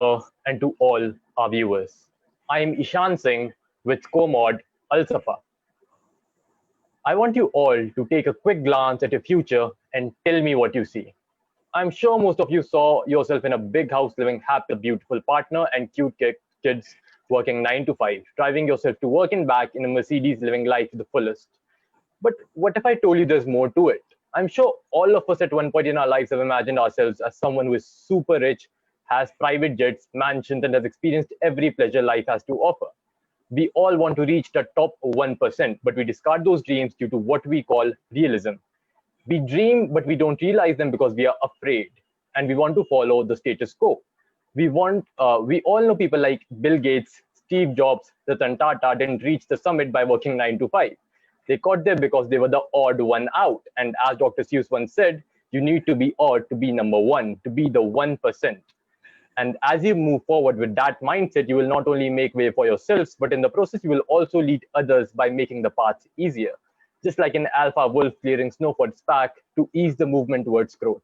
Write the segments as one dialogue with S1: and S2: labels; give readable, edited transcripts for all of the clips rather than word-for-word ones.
S1: and to all our viewers. I am Ishan Singh with co-mod Al-Safa. I want you all to take a quick glance at your future and tell me what you see. I'm sure most of you saw yourself in a big house living happy with a beautiful partner and cute kids working 9 to 5, driving yourself to work and back in a Mercedes living life to the fullest. But what if I told you there's more to it? I'm sure all of us at one point in our lives have imagined ourselves as someone who is super rich, has private jets, mansions, and has experienced every pleasure life has to offer. We all want to reach the top 1%, but we discard those dreams due to what we call realism. We dream, but we don't realize them because we are afraid, and we want to follow the status quo. We all know people like Bill Gates, Steve Jobs, Ratan Tata didn't reach the summit by working 9 to 5. They got there because they were the odd one out. And as Dr. Seuss once said, you need to be odd to be number one, to be the 1%. And as you move forward with that mindset, you will not only make way for yourselves, but in the process, you will also lead others by making the path easier. Just like an alpha wolf clearing snow for its pack to ease the movement towards growth.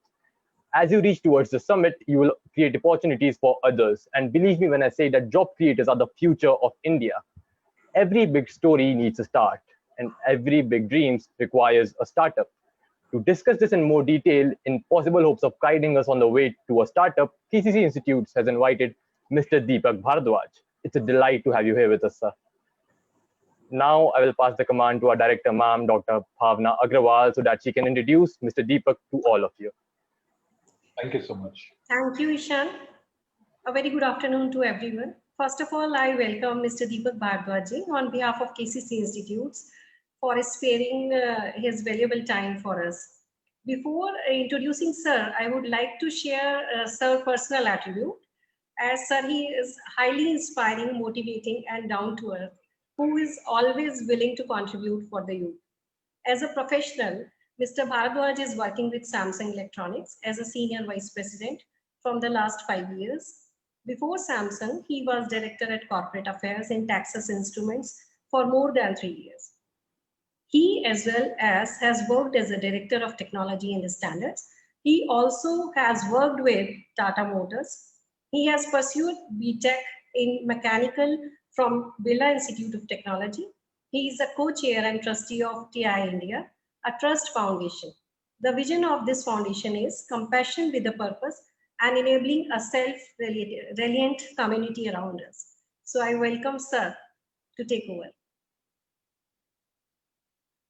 S1: As you reach towards the summit, you will create opportunities for others. And believe me when I say that job creators are the future of India. Every big story needs a start, and every big dream requires a startup. To discuss this in more detail, in possible hopes of guiding us on the way to a startup, KCC Institutes has invited Mr. Deepak Bhardwaj. It's a delight to have you here with us, sir. Now I will pass the command to our director, ma'am, Dr. Bhavna Agrawal, so that she can introduce Mr. Deepak to all of you.
S2: Thank you so much.
S3: Thank you, Ishan. A very good afternoon to everyone. First of all, I welcome Mr. Deepak Bhardwaj on behalf of KCC Institutes for sparing his valuable time for us. Before introducing Sir, I would like to share Sir's personal attribute. As Sir, he is highly inspiring, motivating, and down to earth, who is always willing to contribute for the youth. As a professional, Mr. Bhardwaj is working with Samsung Electronics as a senior vice president from the last 5 years. Before Samsung, he was director at corporate affairs in Texas Instruments for more than 3 years. He, as well as, has worked as a director of technology in the standards. He also has worked with Tata Motors. He has pursued BTech in mechanical from Birla Institute of Technology. He is a co-chair and trustee of TI India, a trust foundation. The vision of this foundation is compassion with a purpose and enabling a self-reliant community around us. So I welcome Sir to take over.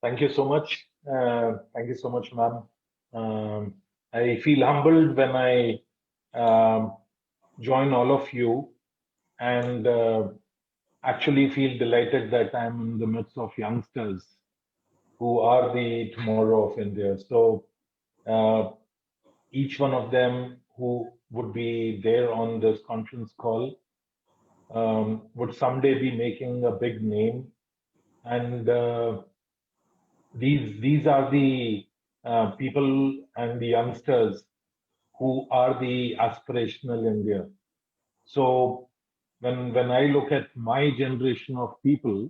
S2: Thank you so much. Thank you so much, ma'am. I feel humbled when I join all of you and actually feel delighted that I'm in the midst of youngsters who are the tomorrow of India. So each one of them who would be there on this conference call would someday be making a big name. And these are the people and the youngsters who are the aspirational India. So when I look at my generation of people,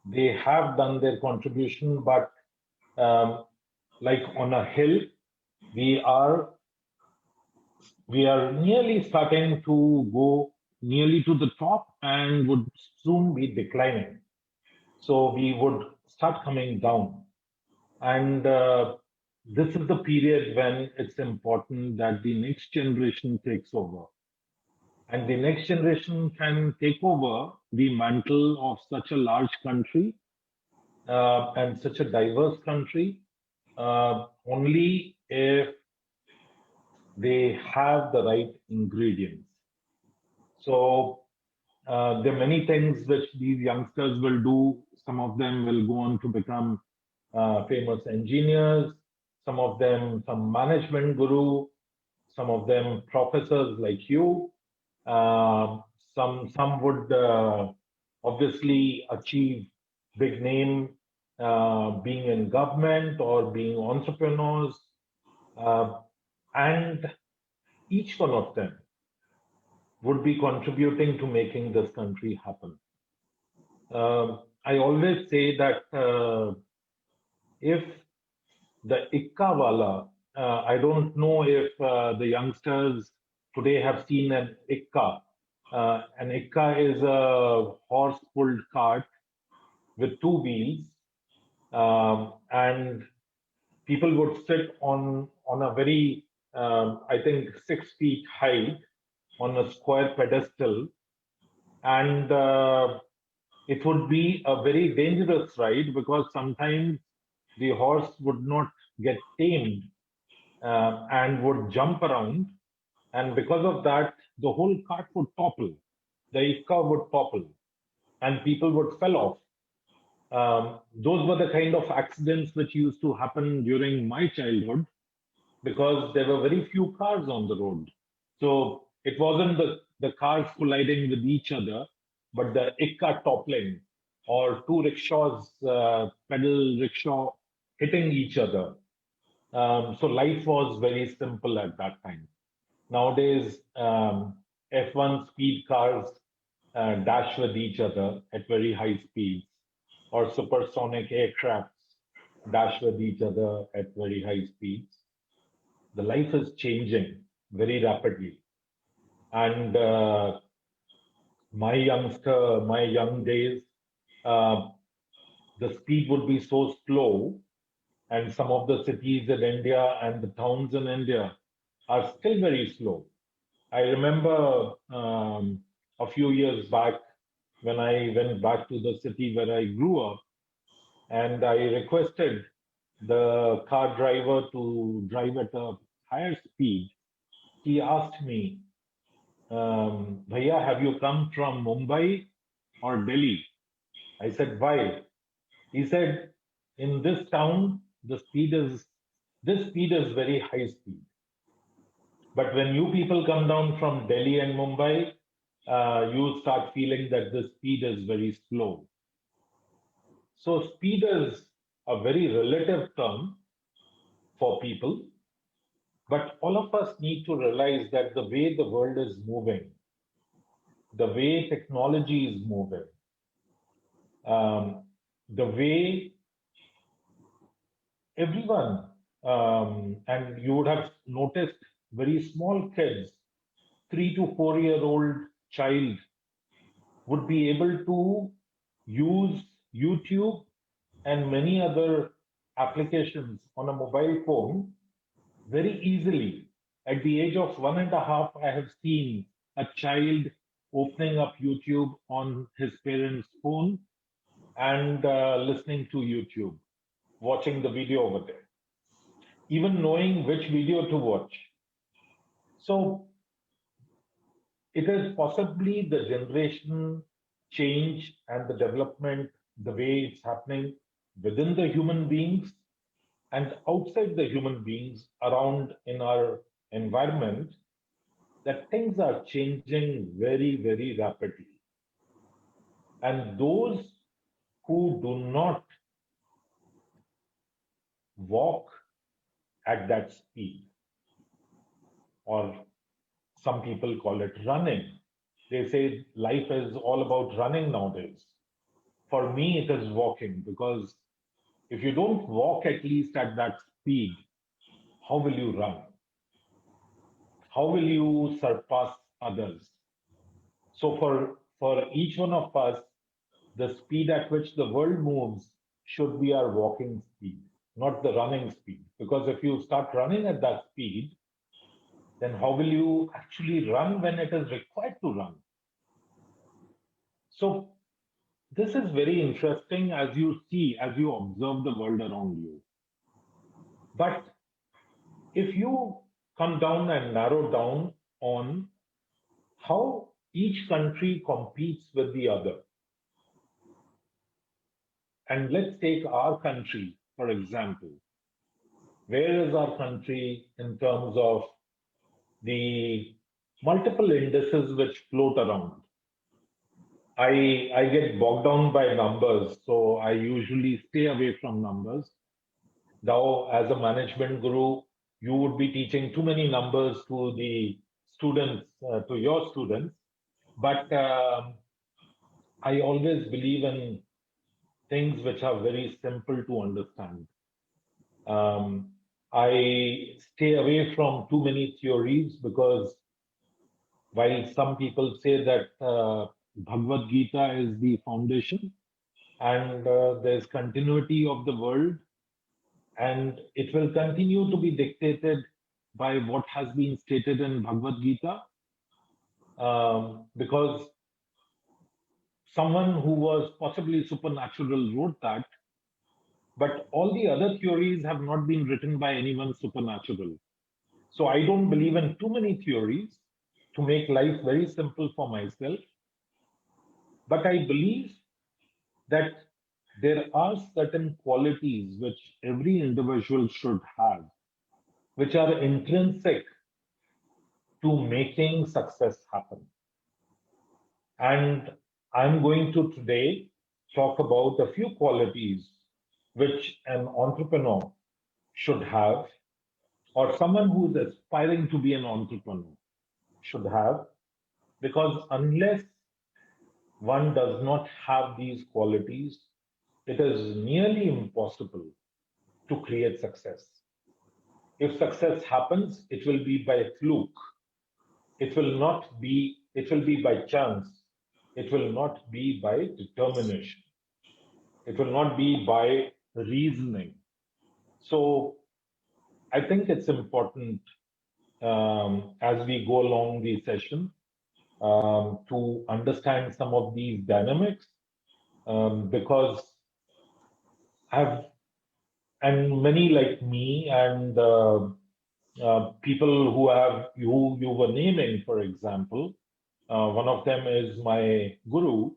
S2: they have done their contribution, but like on a hill, we are nearly starting to go nearly to the top and would soon be declining. So we would start coming down. And this is the period when it's important that the next generation takes over. And the next generation can take over the mantle of such a large country and such a diverse country only if they have the right ingredients. So there are many things which these youngsters will do. Some of them will go on to become famous engineers, some of them some management guru, some of them professors like you. Some would obviously achieve big name being in government or being entrepreneurs, and each one of them would be contributing to making this country happen. I always say that if the Ikkawala, I don't know if the youngsters today have seen an ikka. An ikka is a horse-pulled cart with two wheels, and people would sit on a very, I think, 6 feet high on a square pedestal, and it would be a very dangerous ride because sometimes the horse would not get tamed and would jump around, and because of that, the whole cart would topple, the ikka would topple, and people would fell off. Those were the kind of accidents which used to happen during my childhood because there were very few cars on the road. So it wasn't the cars colliding with each other, but the ikka toppling or two rickshaws, pedal rickshaw hitting each other. So life was very simple at that time. Nowadays, F1 speed cars dash with each other at very high speeds, or supersonic aircrafts dash with each other at very high speeds. The life is changing very rapidly. And my young days, uh, the speed would be so slow, and some of the cities in India and the towns in India are still very slow. I remember a few years back when I went back to the city where I grew up, and I requested the car driver to drive at a higher speed. He asked me, Bhaiya, have you come from Mumbai or Delhi? I said, why? He said, in this town, this speed is very high speed. But when you people come down from Delhi and Mumbai, you start feeling that the speed is very slow. So speed is a very relative term for people, but all of us need to realize that the way the world is moving, the way technology is moving, the way everyone, and you would have noticed very small kids, 3 to 4 year old child would be able to use YouTube and many other applications on a mobile phone very easily. At the age of 1.5, I have seen a child opening up YouTube on his parents' phone and listening to YouTube, watching the video over there, even knowing which video to watch. So it is possibly the generation change and the development, the way it's happening within the human beings and outside the human beings around in our environment, that things are changing very, very rapidly. And those who do not walk at that speed, or some people call it running, they say life is all about running nowadays. For me, it is walking, because if you don't walk at least at that speed, how will you run? How will you surpass others? So for each one of us, the speed at which the world moves should be our walking speed, not the running speed. Because if you start running at that speed, then how will you actually run when it is required to run? So this is very interesting as you see, as you observe the world around you. But if you come down and narrow down on how each country competes with the other, and let's take our country, for example. Where is our country in terms of the multiple indices which float around? I get bogged down by numbers, so I usually stay away from numbers. Now, as a management guru, you would be teaching too many numbers to the students, to your students. But I always believe in things which are very simple to understand. Um, I stay away from too many theories because While some people say that Bhagavad Gita is the foundation and there's continuity of the world, and it will continue to be dictated by what has been stated in Bhagavad Gita, because someone who was possibly supernatural wrote that, but all the other theories have not been written by anyone supernatural. So I don't believe in too many theories to make life very simple for myself. But I believe that there are certain qualities which every individual should have, which are intrinsic to making success happen. And I'm going to today talk about a few qualities which an entrepreneur should have, or someone who is aspiring to be an entrepreneur should have, because unless one does not have these qualities, it is nearly impossible to create success. If success happens, it will be by fluke. It will be by chance. It will not be by determination. It will not be by reasoning. So I think it's important as we go along the session to understand some of these dynamics because and many like me and people who you were naming, for example, one of them is my guru,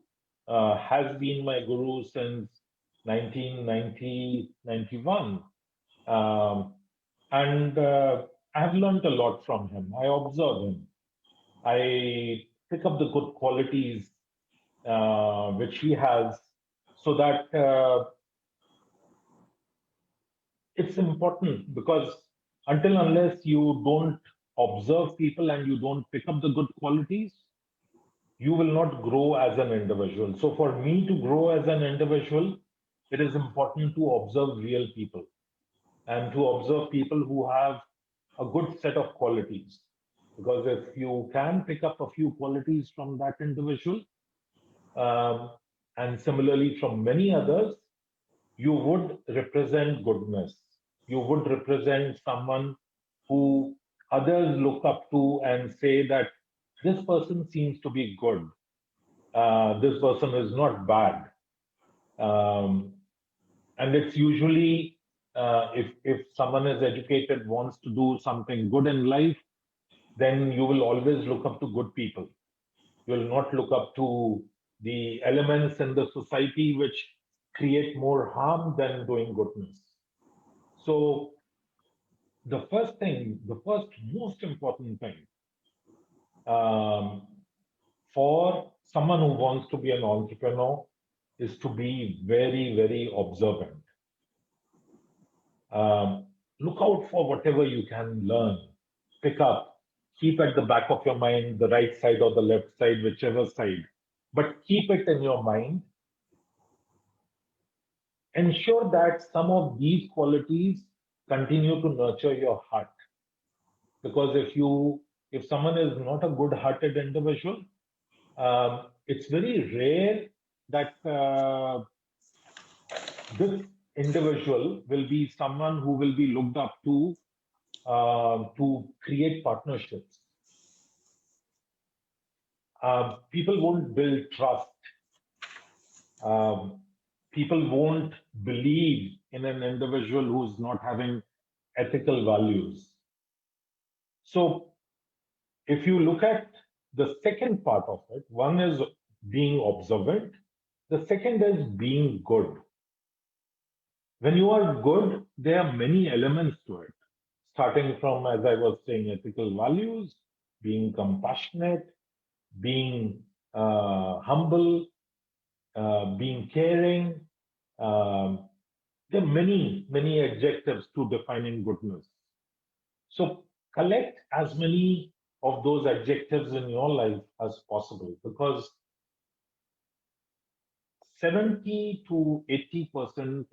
S2: has been my guru since 1990, 91. And I have learned a lot from him. I observe him. I pick up the good qualities which he has, so that it's important, because unless you don't observe people and you don't pick up the good qualities, you will not grow as an individual. So for me to grow as an individual, it is important to observe real people and to observe people who have a good set of qualities. Because if you can pick up a few qualities from that individual, and similarly from many others, you would represent goodness. You would represent someone who others look up to and say that this person seems to be good. This person is not bad. And it's usually, if someone is educated, wants to do something good in life, then you will always look up to good people. You will not look up to the elements in the society which create more harm than doing goodness. So the first most important thing for someone who wants to be an entrepreneur is to be very, very observant. Look out for whatever you can learn, pick up, keep at the back of your mind, the right side or the left side, whichever side, but keep it in your mind. Ensure that some of these qualities continue to nurture your heart. Because if someone is not a good-hearted individual, it's very rare that this individual will be someone who will be looked up to create partnerships. People won't build trust. People won't believe in an individual who's not having ethical values. So if you look at the second part of it, one is being observant. The second is being good. When you are good, there are many elements to it, starting from, as I was saying, ethical values, being compassionate, being humble, being caring. There are many, many adjectives to defining goodness. So collect as many of those adjectives in your life as possible, because 70 to 80%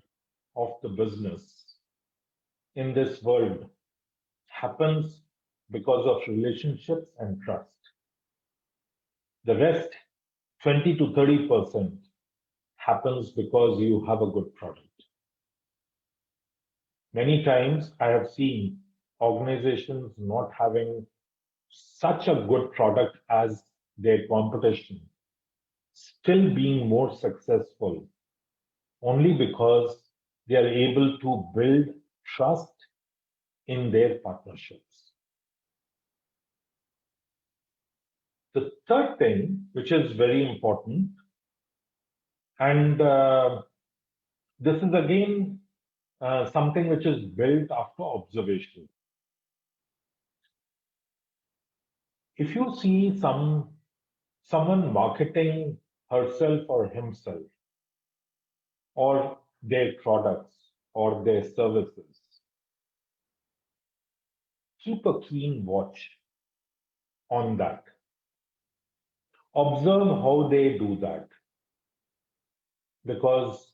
S2: of the business in this world happens because of relationships and trust. The rest, 20 to 30%, happens because you have a good product. Many times I have seen organizations not having such a good product as their competition, still being more successful only because they are able to build trust in their partnerships. The third thing, which is very important, and this is again something which is built after observation. If you see someone marketing herself or himself, or their products or their services, keep a keen watch on that. Observe how they do that. Because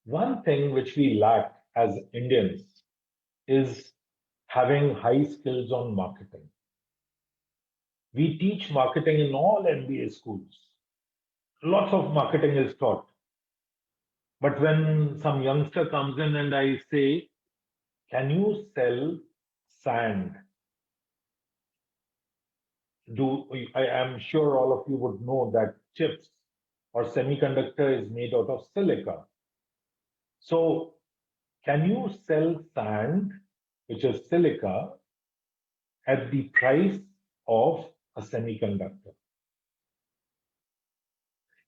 S2: one thing which we lack as Indians is having high skills on marketing. We teach marketing in all MBA schools. Lots of marketing is taught. But when some youngster comes in and I say, can you sell sand? I am sure all of you would know that chips or semiconductor is made out of silica. So can you sell sand, which is silica, at the price of a semiconductor?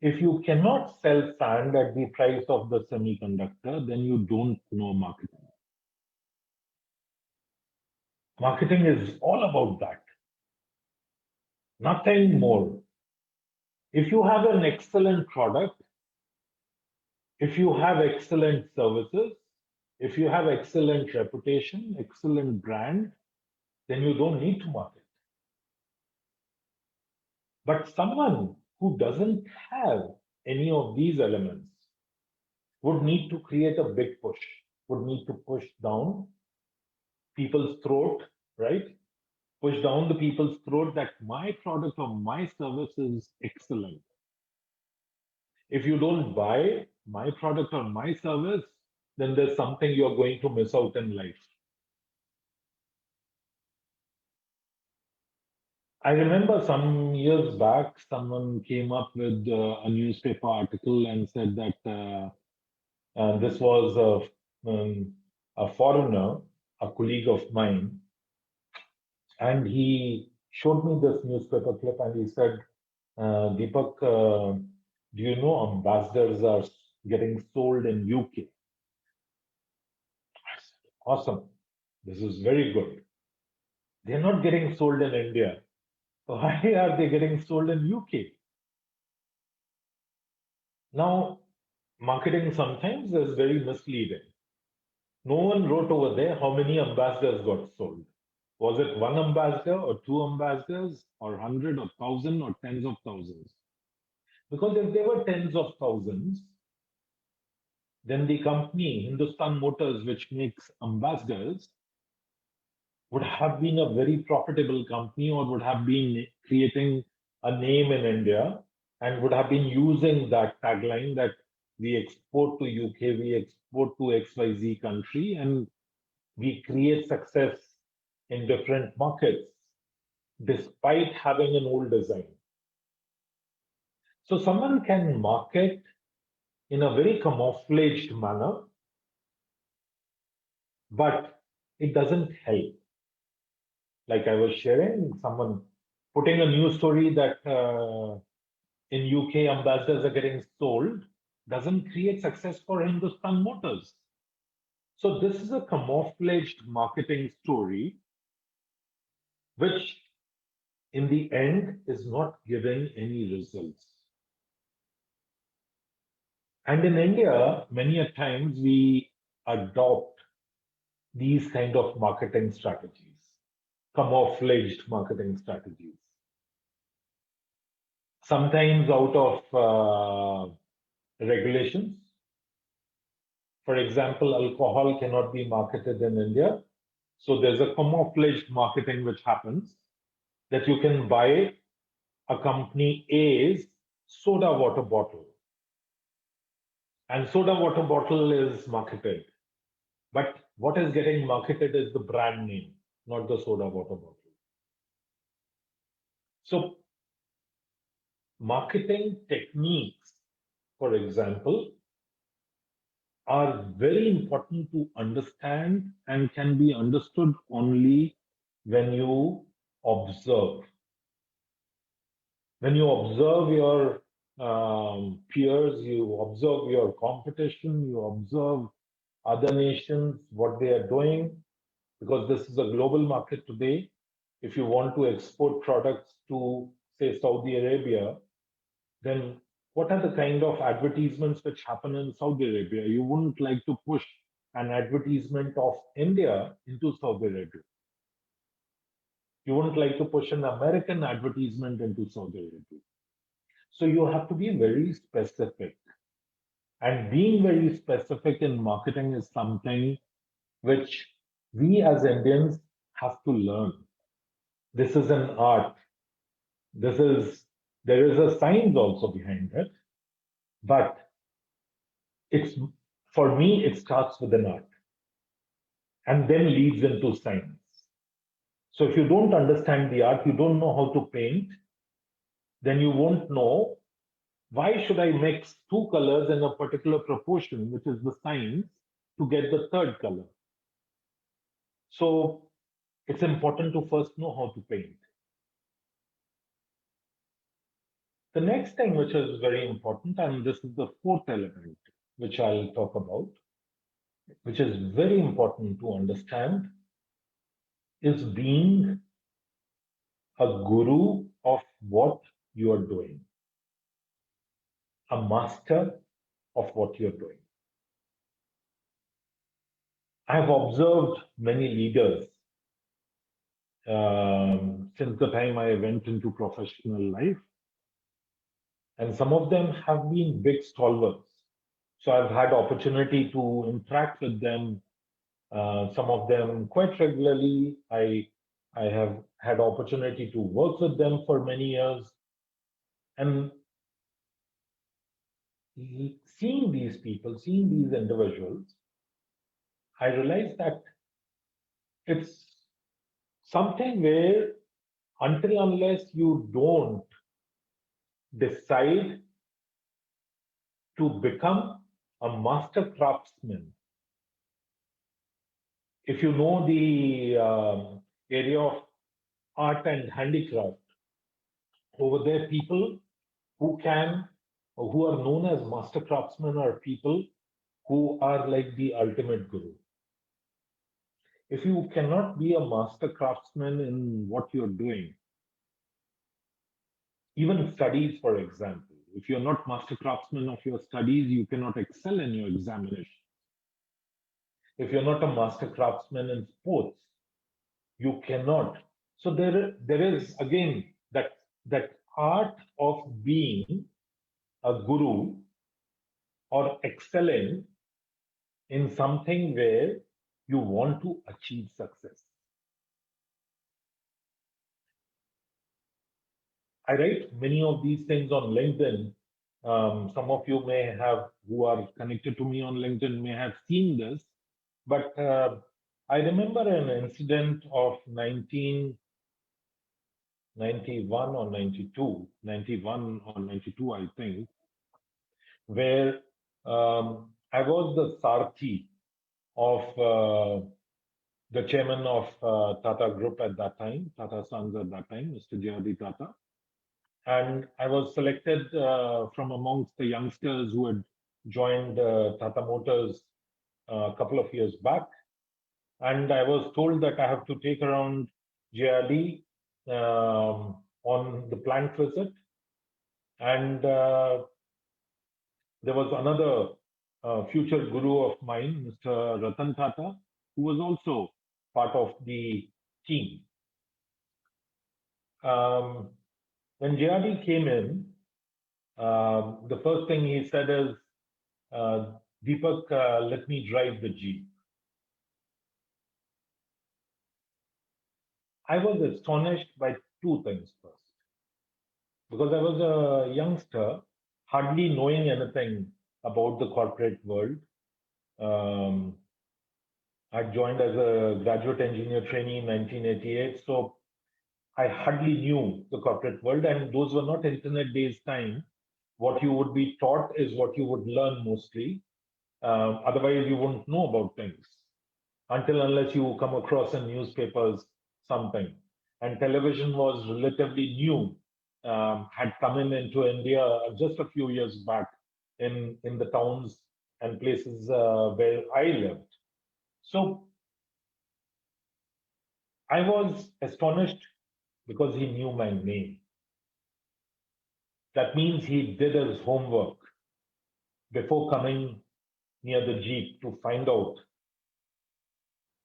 S2: If you cannot sell sand at the price of the semiconductor, then you don't know marketing. Marketing is all about that. Nothing more. If you have an excellent product, if you have excellent services, if you have excellent reputation, excellent brand, then you don't need to market. But someone who doesn't have any of these elements would need to create a big push, would need to push down people's throat, right? Push down the people's throat that my product or my service is excellent. If you don't buy my product or my service, then there's something you're going to miss out in life. I remember some years back, someone came up with a newspaper article and said that this was a foreigner, a colleague of mine, and he showed me this newspaper clip and he said, Deepak, do you know ambassadors are getting sold in UK? I said, awesome. This is very good. They're not getting sold in India. Why are they getting sold in UK? Now, marketing sometimes is very misleading. No one wrote over there how many ambassadors got sold. Was it one ambassador or two ambassadors or 100 or 1,000 or tens of thousands? Because if there were tens of thousands, then the company, Hindustan Motors, which makes ambassadors, would have been a very profitable company or would have been creating a name in India and would have been using that tagline that we export to UK, we export to XYZ country, and we create success in different markets despite having an old design. So someone can market in a very camouflaged manner, but it doesn't help. Like I was sharing, someone putting a news story that in UK ambassadors are getting sold doesn't create success for Hindustan Motors. So this is a camouflaged marketing story, which in the end is not giving any results. And in India, many a times we adopt these kind of marketing strategies, camouflaged marketing strategies. Sometimes out of regulations. For example, alcohol cannot be marketed in India. So there's a camouflaged marketing which happens that you can buy a company A's soda water bottle. And soda water bottle is marketed. But what is getting marketed is the brand name, not the soda water bottle. So marketing techniques, for example, are very important to understand and can be understood only when you observe. When you observe your peers, you observe your competition, you observe other nations, what they are doing, because this is a global market today. If you want to export products to, say, Saudi Arabia, then what are the kind of advertisements which happen in Saudi Arabia? You wouldn't like to push an advertisement of India into Saudi Arabia. You wouldn't like to push an American advertisement into Saudi Arabia. So you have to be very specific. And being very specific in marketing is something which we as Indians have to learn. This is an art. There is a science also behind it, but it's for me, it starts with an art and then leads into science. So if you don't understand the art, you don't know how to paint, then you won't know why should I mix two colors in a particular proportion, which is the science, to get the third color. So it's important to first know how to paint. The next thing which is very important, and this is the fourth element which I'll talk about, which is very important to understand, is being a guru of what you are doing, a master of what you're doing. I've observed many leaders since the time I went into professional life, and some of them have been big stalwarts. So I've had opportunity to interact with them, some of them quite regularly. I have had opportunity to work with them for many years, and seeing these people, seeing these individuals, I realized that it's something where until unless you don't decide to become a master craftsman, if you know the area of art and handicraft, over there people who can, or who are known as master craftsmen, are people who are like the ultimate guru. If you cannot be a master craftsman in what you're doing, even studies, for example, if you're not master craftsman of your studies, you cannot excel in your examination. If you're not a master craftsman in sports, you cannot. So there is again that art of being a guru or excelling in something where you want to achieve success. I write many of these things on LinkedIn. Some of you may have, who are connected to me on LinkedIn, may have seen this. But I remember an incident of 1991 or 92, 91 or 92, I think, where I was the Sarthi of the chairman of Tata Group at that time, Tata Sons at that time, Mr. J.R.D. Tata. And I was selected from amongst the youngsters who had joined Tata Motors a couple of years back. And I was told that I have to take around JRD on the plant visit. And there was another future guru of mine, Mr. Ratan Tata, who was also part of the team. When JRD came in, the first thing he said is, Deepak, let me drive the Jeep. I was astonished by two things first. because I was a youngster, hardly knowing anything about the corporate world. Um, I joined as a graduate engineer trainee in 1988, so I hardly knew the corporate world, and those were not internet days time. What you would be taught is what you would learn mostly. Otherwise, you wouldn't know about things until unless you come across in newspapers something. And television was relatively new, had come in into India just a few years back in the towns and places where I lived. So I was astonished because he knew my name. That means he did his homework before coming near the Jeep to find out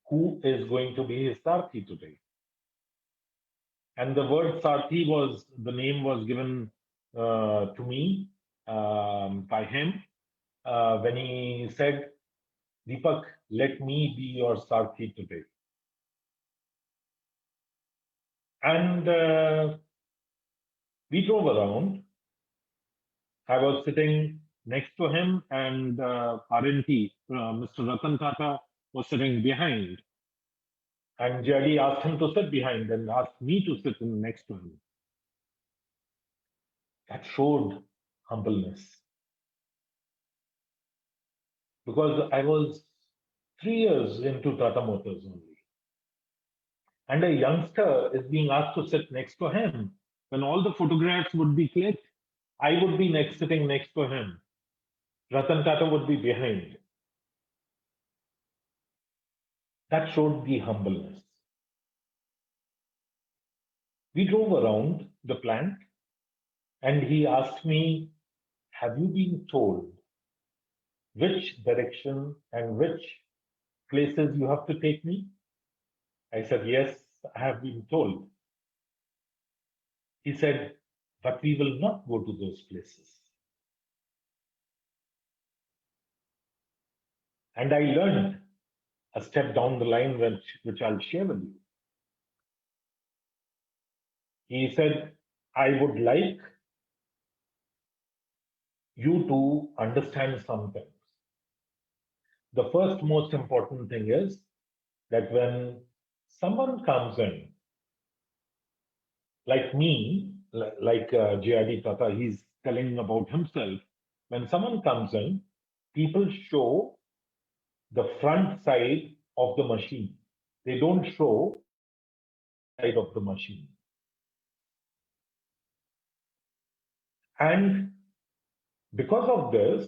S2: who is going to be his Sarthi today. And the word Sarthi was, the name was given to me by him when he said, Deepak, let me be your Sarthi today. And we drove around. I was sitting next to him, and RNT, Mr. Ratan Tata, was sitting behind. And JD asked him to sit behind and asked me to sit next to him. That showed humbleness. Because I was 3 years into Tata Motors only. And a youngster is being asked to sit next to him. When all the photographs would be clicked, I would be sitting next to him. Ratan Tata would be behind. That showed the humbleness. We drove around the plant and he asked me, have you been told which direction and which places you have to take me? I said, yes, I have been told. He said, but we will not go to those places. And I learned a step down the line, which I'll share with you. He said, I would like you to understand some things. The first most important thing is that when someone comes in, like me, like J.R.D. Tata, he's telling about himself. When someone comes in, people show the front side of the machine. They don't show the side of the machine. And because of this,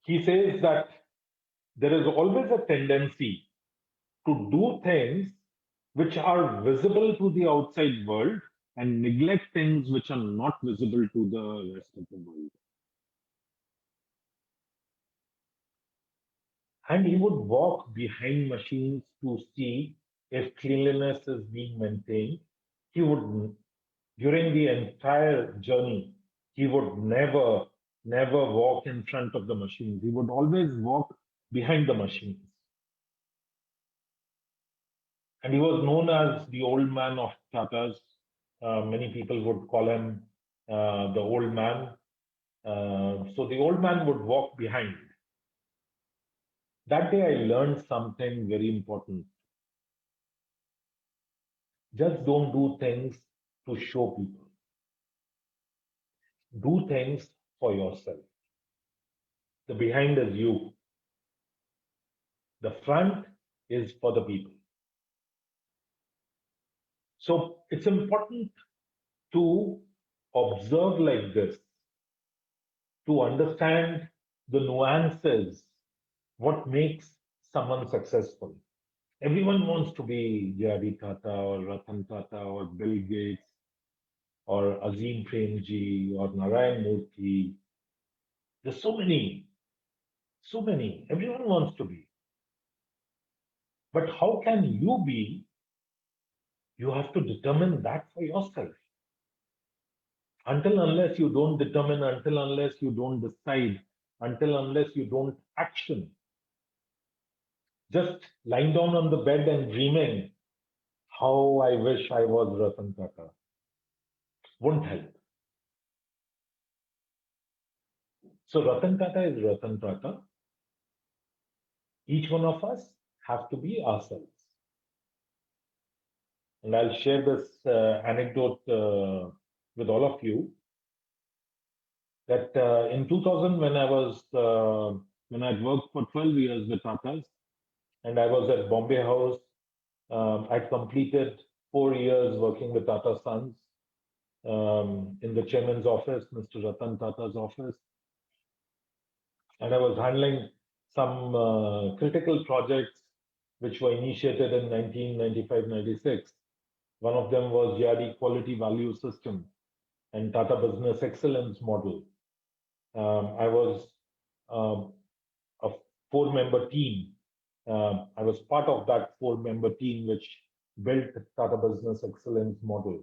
S2: he says that there is always a tendency to do things which are visible to the outside world and neglect things which are not visible to the rest of the world. And he would walk behind machines to see if cleanliness is being maintained. He would, during the entire journey, he would never walk in front of the machines. He would always walk behind the machines. And he was known as the old man of Tatas. Many people would call him the old man. So the old man would walk behind. That day I learned something very important. Just don't do things to show people. Do things for yourself. The behind is you. The front is for the people. So it's important to observe like this, to understand the nuances, what makes someone successful. Everyone wants to be J.R.D. Tata or Ratan Tata or Bill Gates or Azim Premji or Narayan Murthy. There's so many. Everyone wants to be. But how can you be? You have to determine that for yourself. Until unless you don't determine, until unless you don't decide, until unless you don't action, just lying down on the bed and dreaming, how I wish I was Ratan Tata. Won't help. So Ratan Tata is Ratan Tata. Each one of us have to be ourselves. And I'll share this anecdote with all of you that in 2000, when I'd worked for 12 years with Tatas, and I was at Bombay House, I'd completed 4 years working with Tata Sons in the chairman's office, Mr. Ratan Tata's office. And I was handling some critical projects which were initiated in 1995-96. One of them was GRD Quality Value System and Tata Business Excellence Model. I was a 4-member team. I was part of that 4-member team which built Tata Business Excellence Model.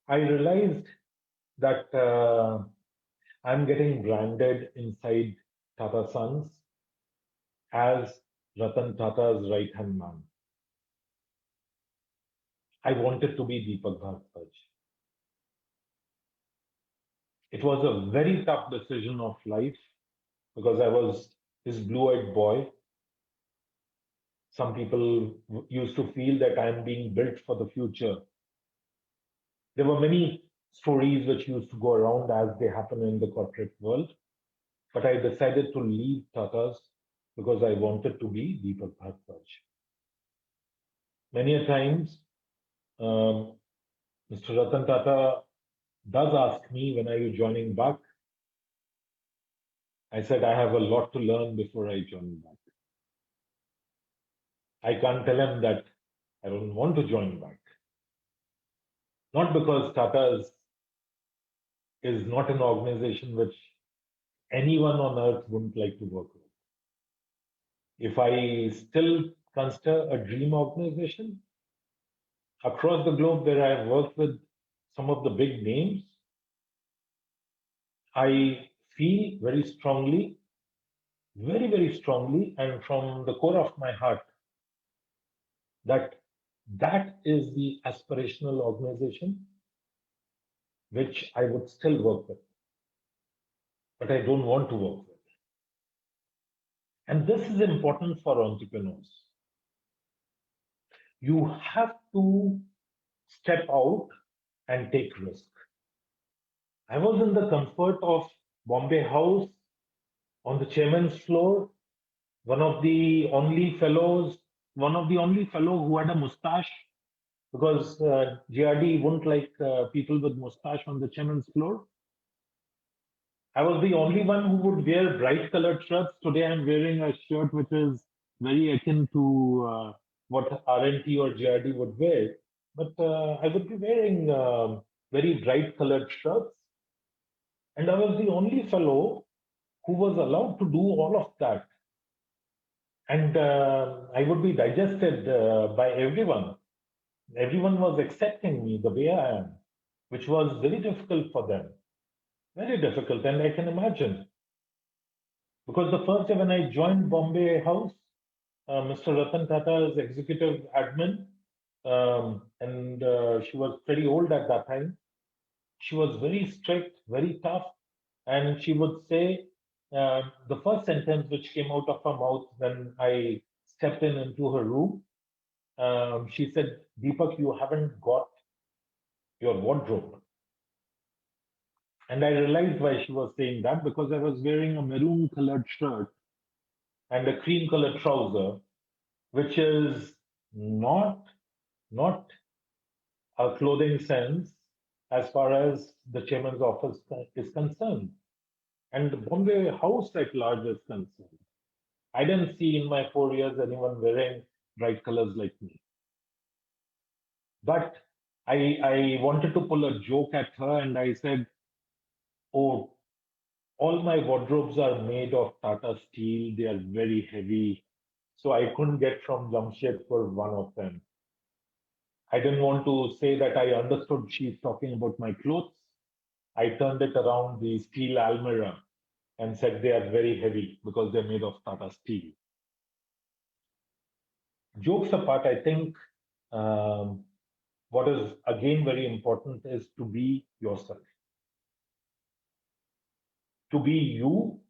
S2: I realized that I'm getting branded inside Tata Sons as Ratan Tata's right-hand man. I wanted to be Deepak Bhardwaj. It was a very tough decision of life because I was this blue-eyed boy. Some people used to feel that I'm being built for the future. There were many stories which used to go around as they happen in the corporate world. But I decided to leave Tatas because I wanted to be Deepak Bhardwaj. Many a times, Mr. Ratan Tata does ask me, when are you joining back? I said, I have a lot to learn before I join back. I can't tell him that I don't want to join back. Not because Tata's is not an organization which anyone on earth wouldn't like to work with. If I still consider a dream organization, across the globe where I have worked with some of the big names, I feel very strongly, very strongly, and from the core of my heart, that that is the aspirational organization which I would still work with, but I don't want to work with. And this is important for entrepreneurs. You have to step out and take risk. I was in the comfort of Bombay House on the chairman's floor, one of the only fellow who had a mustache, because GRD wouldn't like people with mustache on the chairman's floor. I was the only one who would wear bright colored shirts. Today I'm wearing a shirt which is very akin to what R&T or GRD would wear. But I would be wearing very bright colored shirts. And I was the only fellow who was allowed to do all of that. And I would be digested by everyone. Everyone was accepting me the way I am, which was very difficult for them. Very difficult. And I can imagine. Because the first day when I joined Bombay House, Mr. Ratan Tata's executive admin, and she was pretty old at that time. She was very strict, very tough, and she would say the first sentence which came out of her mouth when I stepped into her room, she said, "Deepak, you haven't got your wardrobe." And I realized why she was saying that, because I was wearing a maroon colored shirt and a cream colored trouser, which is not a clothing sense as far as the chairman's office is concerned, and the Bombay House at large is concerned. I didn't see in my 4 years anyone wearing bright colors like me. But I wanted to pull a joke at her, and I said, "Oh, all my wardrobes are made of Tata steel. They are very heavy. So I couldn't get from Jamshedpur one of them." I didn't want to say that I understood she's talking about my clothes. I turned it around the steel almirah and said they are very heavy because they're made of Tata steel. Jokes apart, I think what is again very important is to be yourself. To be you,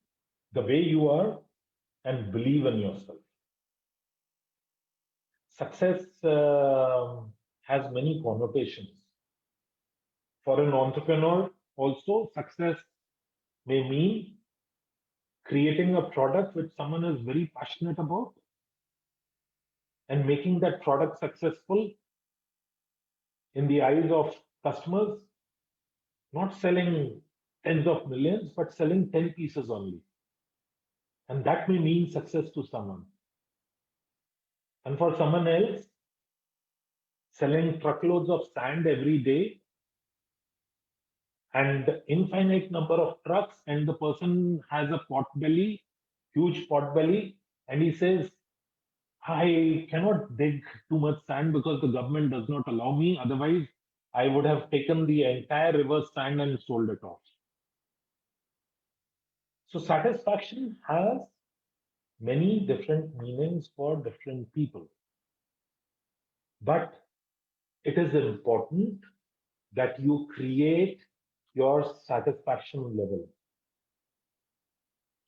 S2: the way you are, and believe in yourself. Success has many connotations. For an entrepreneur, also, success may mean creating a product which someone is very passionate about and making that product successful in the eyes of customers, not selling tens of millions, but selling 10 pieces only. And that may mean success to someone. And for someone else, selling truckloads of sand every day and infinite number of trucks, and the person has a pot belly, huge pot belly, and he says, I cannot dig too much sand because the government does not allow me. Otherwise, I would have taken the entire river sand and sold it off. So satisfaction has many different meanings for different people. But it is important that you create your satisfaction level.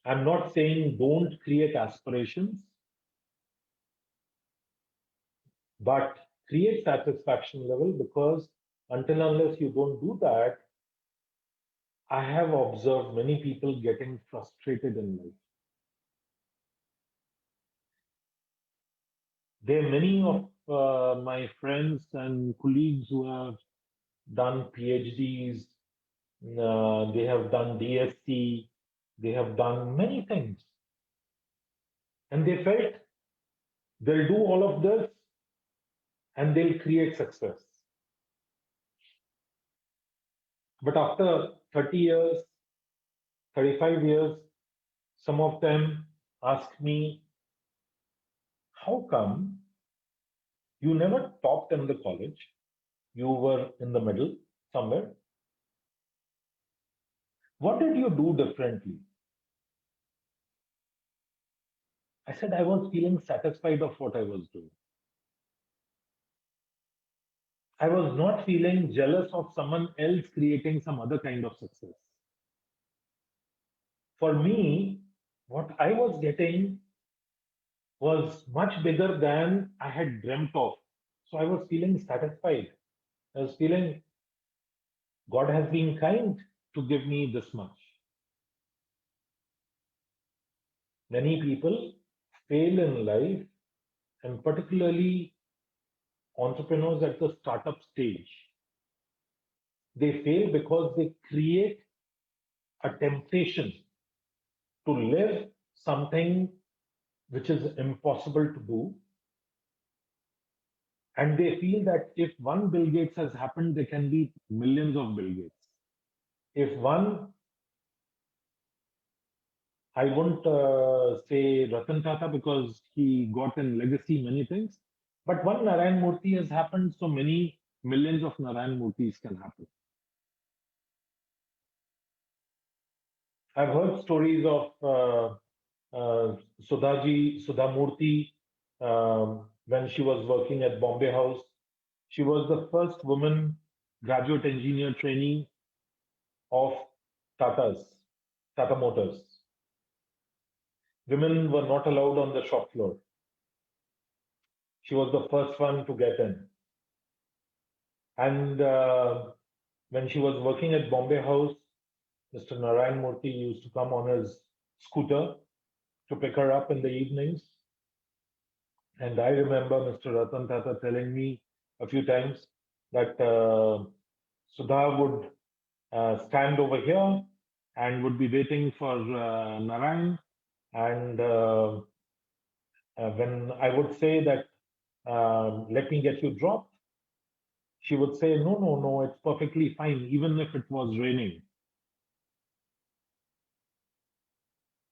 S2: I'm not saying don't create aspirations, but create satisfaction level, because until unless you don't do that, I have observed many people getting frustrated in life. There are many of my friends and colleagues who have done PhDs, they have done DSC, they have done many things. And they felt they'll do all of this and they'll create success. But after 30 years, 35 years, some of them ask me, how come you never topped in the college? You were in the middle somewhere. What did you do differently? I said I was feeling satisfied of what I was doing. I was not feeling jealous of someone else creating some other kind of success. For me, what I was getting was much bigger than I had dreamt of. So I was feeling satisfied. I was feeling God has been kind to give me this much. Many people fail in life, and particularly entrepreneurs at the startup stage. They fail because they create a temptation to live something which is impossible to do. And they feel that if one Bill Gates has happened, there can be millions of Bill Gates. If one, I won't say Ratan Tata because he got in legacy many things, but one Narayan Murthy has happened, so many millions of Narayan Murthis can happen. I've heard stories of Sudha Murthy, when she was working at Bombay House. She was the first woman graduate engineer trainee of Tata Motors. Women were not allowed on the shop floor. She was the first one to get in. And when she was working at Bombay House, Mr. Narayan Murthy used to come on his scooter to pick her up in the evenings. And I remember Mr. Ratan Tata telling me a few times that Sudha would stand over here and would be waiting for Narayan. And when I would say that, let me get you dropped, she would say, no, no, no, it's perfectly fine, even if it was raining.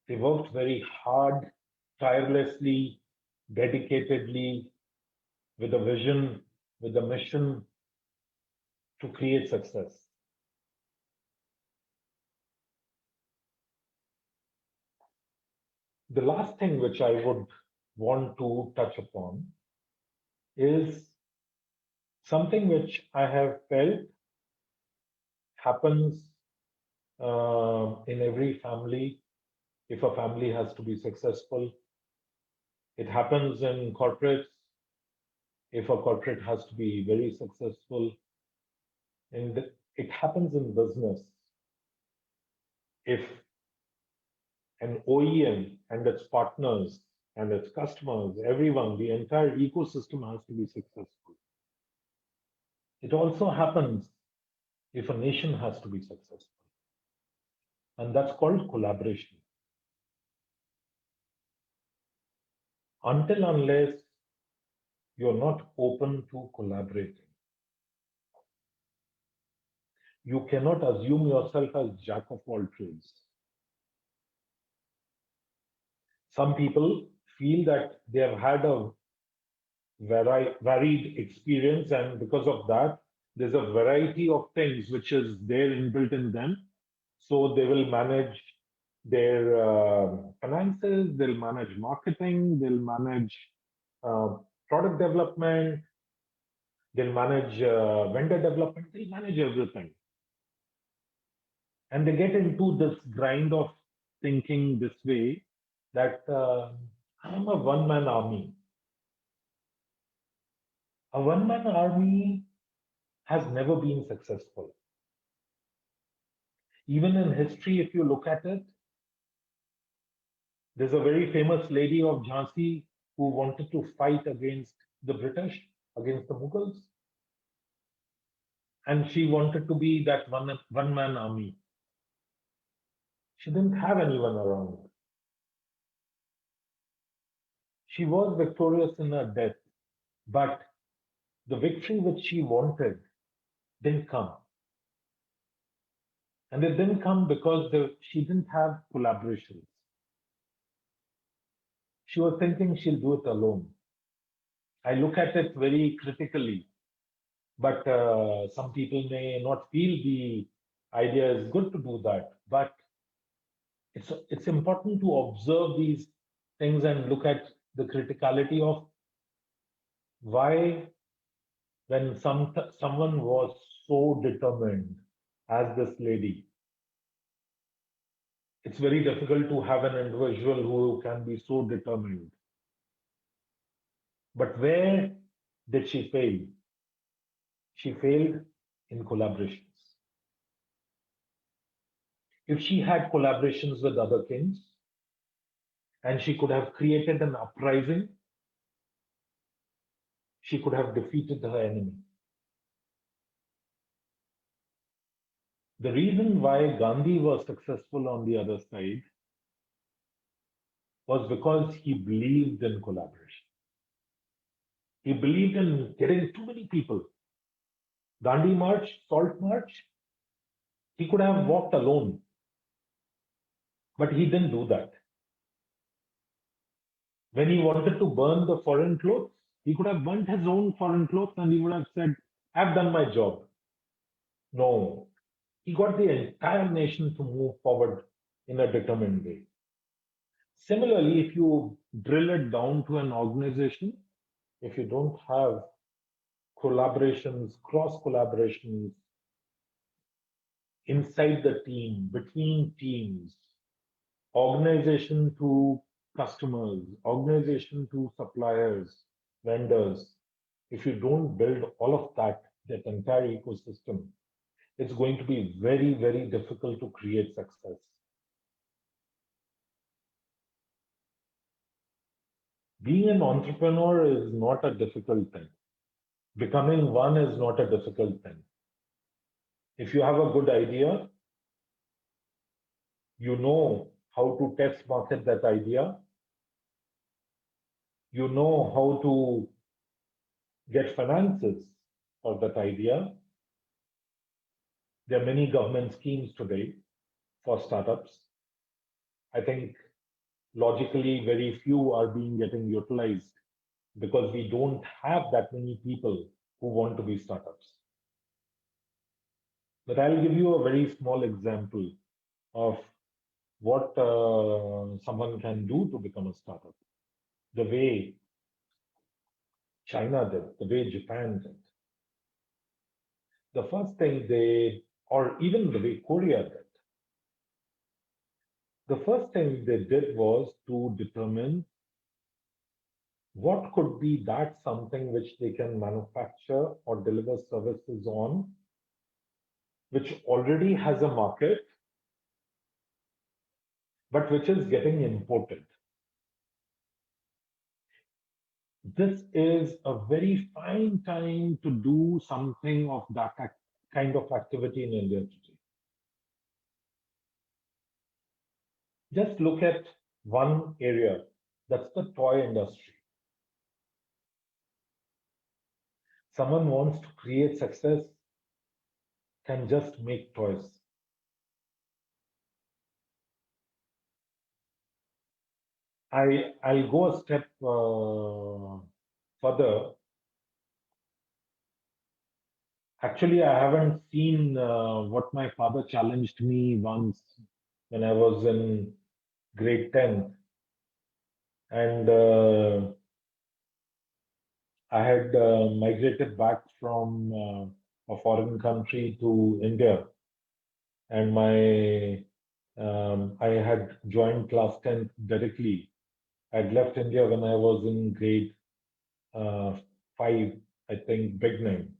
S2: They worked very hard, tirelessly, dedicatedly, with a vision, with a mission to create success. The last thing which I would want to touch upon is Something which I have felt happens in every family. If a family has to be successful, it happens in corporates. If a corporate has to be very successful, and it happens in business. If an OEM and its partners and its customers, everyone, the entire ecosystem has to be successful. It also happens if a nation has to be successful. And that's called collaboration. Until unless you're not open to collaborating, you cannot assume yourself as jack of all trades. Some people feel that they have had a varied experience, and because of that, there's a variety of things which is there inbuilt in them. So they will manage their finances, they'll manage marketing, they'll manage uh, product development, they'll manage vendor development, they'll manage everything. And they get into this grind of thinking this way that I'm a one-man army. A one-man army has never been successful. Even in history, if you look at it, there's a very famous lady of Jhansi who wanted to fight against the British, against the Mughals. And she wanted to be that one-man army. She didn't have anyone around. She was victorious in her death, but the victory which she wanted didn't come. And it didn't come because she didn't have collaborations. She was thinking she'll do it alone. I look at it very critically, but some people may not feel the idea is good to do that. But it's important to observe these things and look at the criticality of why, when someone was so determined as this lady, it's very difficult to have an individual who can be so determined. But where did she fail? She failed in collaborations. If she had collaborations with other kings and she could have created an uprising, she could have defeated her enemy. The reason why Gandhi was successful on the other side was because he believed in collaboration. He believed in getting too many people. Gandhi March, Salt March, he could have walked alone, but he didn't do that. When he wanted to burn the foreign clothes, he could have burnt his own foreign clothes and he would have said, I've done my job. No, he got the entire nation to move forward in a determined way. Similarly, if you drill it down to an organization, if you don't have collaborations, cross collaborations inside the team, between teams, organization to customers, organization to suppliers, vendors, if you don't build all of that, that entire ecosystem, it's going to be very, very difficult to create success. Being an entrepreneur is not a difficult thing. Becoming one is not a difficult thing. If you have a good idea, you know how to test market that idea, you know how to get finances for that idea. There are many government schemes today for startups. I think logically very few are being getting utilized because we don't have that many people who want to be startups. But I'll give you a very small example of what someone can do to become a startup. The way China did, the way Japan did. the first thing or even the way Korea did, the first thing they did was to determine what could be that something which they can manufacture or deliver services on, which already has a market, but which is getting imported. This is a very fine time to do something of that kind of activity in India today. Just look at one area, that's the toy industry. Someone wants to create success, can just make toys. I'll go a step further. Actually, I haven't seen what my father challenged me once when I was in grade 10. And I had migrated back from a foreign country to India. And I had joined class 10 directly. I'd left India when I was in grade 5, I think, beginning.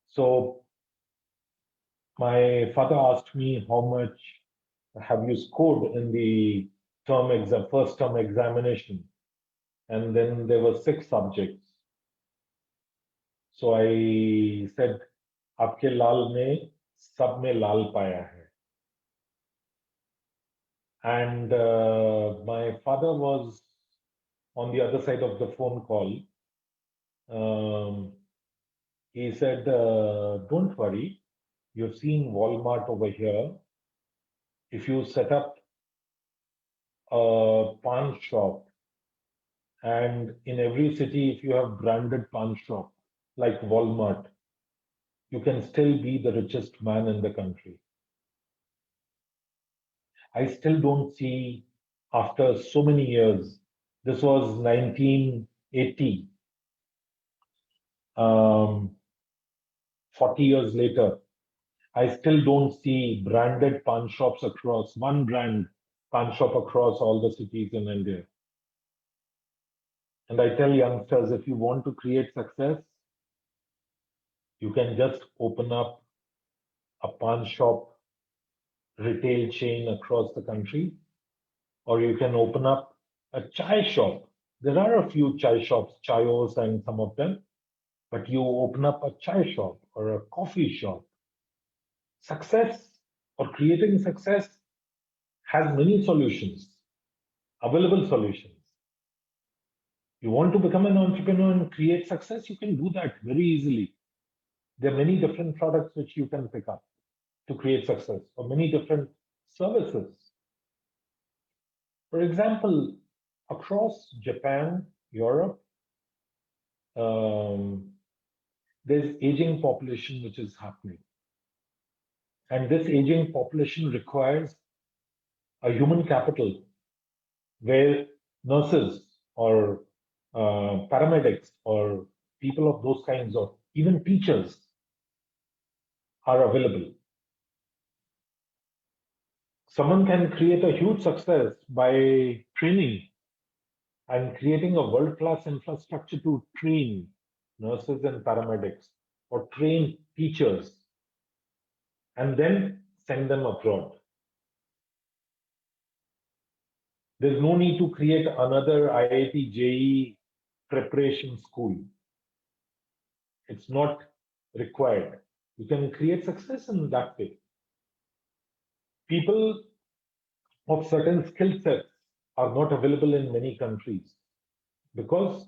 S2: So my father asked me how much have you scored in the first term examination. And then there were 6 subjects. So I said, आपके लाल ने सब में लाल पाया है. And my father was on the other side of the phone call. He said, don't worry, you've seen Walmart over here. If you set up a pawn shop, and in every city, if you have branded pawn shop like Walmart, you can still be the richest man in the country. I still don't see, after so many years, this was 1980, 40 years later, I still don't see branded pawn shops across, one brand pawn shop across all the cities in India. And I tell youngsters, if you want to create success, you can just open up a pawn shop retail chain across the country, or you can open up a chai shop. There are a few chai shops, chayos and some of them, but you open up a chai shop or a coffee shop. Success or creating success has many solutions, available solutions. You want to become an entrepreneur and create success, you can do that very easily. There are many different products which you can pick up to create success, or many different services. For example, across Japan, Europe, there's aging population which is happening. And this aging population requires a human capital where nurses or paramedics or people of those kinds, or even teachers, are available. Someone can create a huge success by training and creating a world-class infrastructure to train nurses and paramedics or train teachers and then send them abroad. There's no need to create another IIT JEE preparation school. It's not required. You can create success in that way. People of certain skill sets are not available in many countries because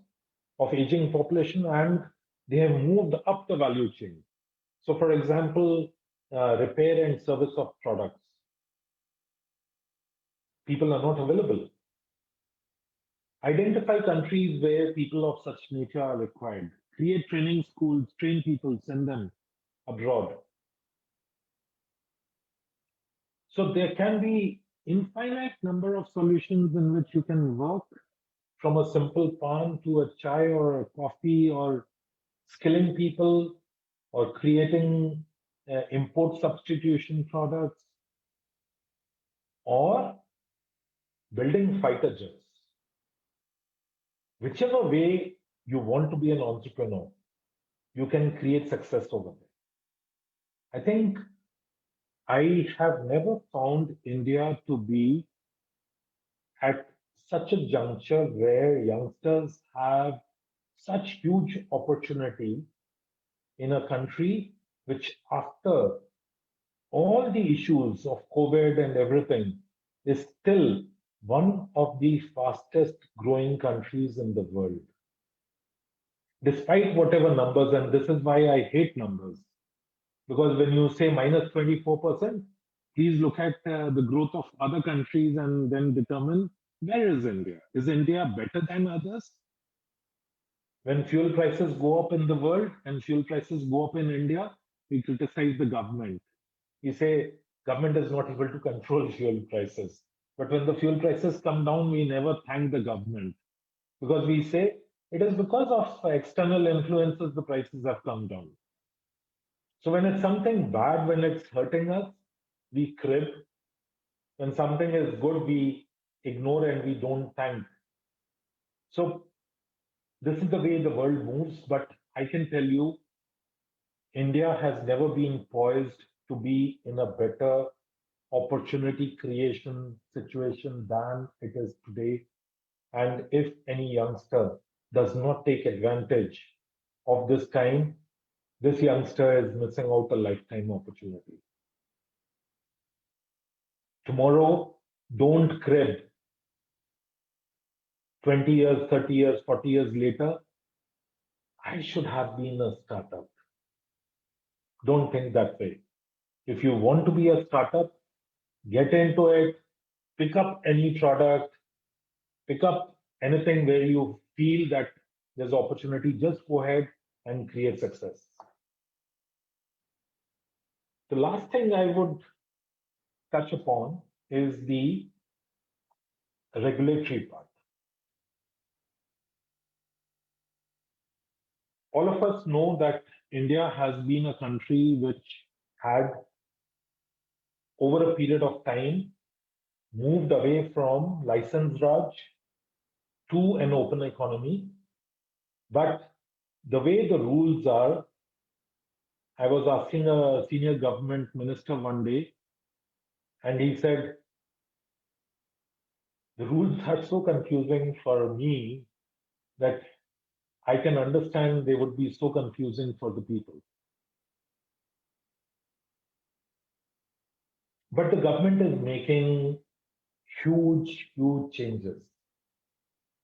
S2: of aging population, and they have moved up the value chain. So, for example, repair and service of products. People are not available. Identify countries where people of such nature are required. Create training schools, train people, send them abroad. So there can be infinite number of solutions in which you can work, from a simple pan to a chai or a coffee, or skilling people, or creating import substitution products, or building fighter jets. Whichever way you want to be an entrepreneur, you can create success over there. I think I have never found India to be at such a juncture where youngsters have such huge opportunity in a country which, after all the issues of COVID and everything, is still one of the fastest growing countries in the world. Despite whatever numbers, and this is why I hate numbers, because when you say minus 24%, please look at the growth of other countries and then determine where is India? Is India better than others? When fuel prices go up in the world and fuel prices go up in India, we criticize the government. We say government is not able to control fuel prices. But when the fuel prices come down, we never thank the government, because we say it is because of external influences the prices have come down. So when it's something bad, when it's hurting us, we crib. When something is good, we ignore and we don't thank. So this is the way the world moves. But I can tell you, India has never been poised to be in a better opportunity creation situation than it is today. And if any youngster does not take advantage of this time, this youngster is missing out a lifetime opportunity. Tomorrow, don't crib 20 years, 30 years, 40 years later. I should have been a startup. Don't think that way. If you want to be a startup, get into it, pick up any product, pick up anything where you feel that there's opportunity, just go ahead and create success. The last thing I would touch upon is the regulatory part. All of us know that India has been a country which had, over a period of time, moved away from license Raj to an open economy. But the way the rules are, I was asking a senior government minister one day, and he said, the rules are so confusing for me that I can understand they would be so confusing for the people. But the government is making huge, huge changes.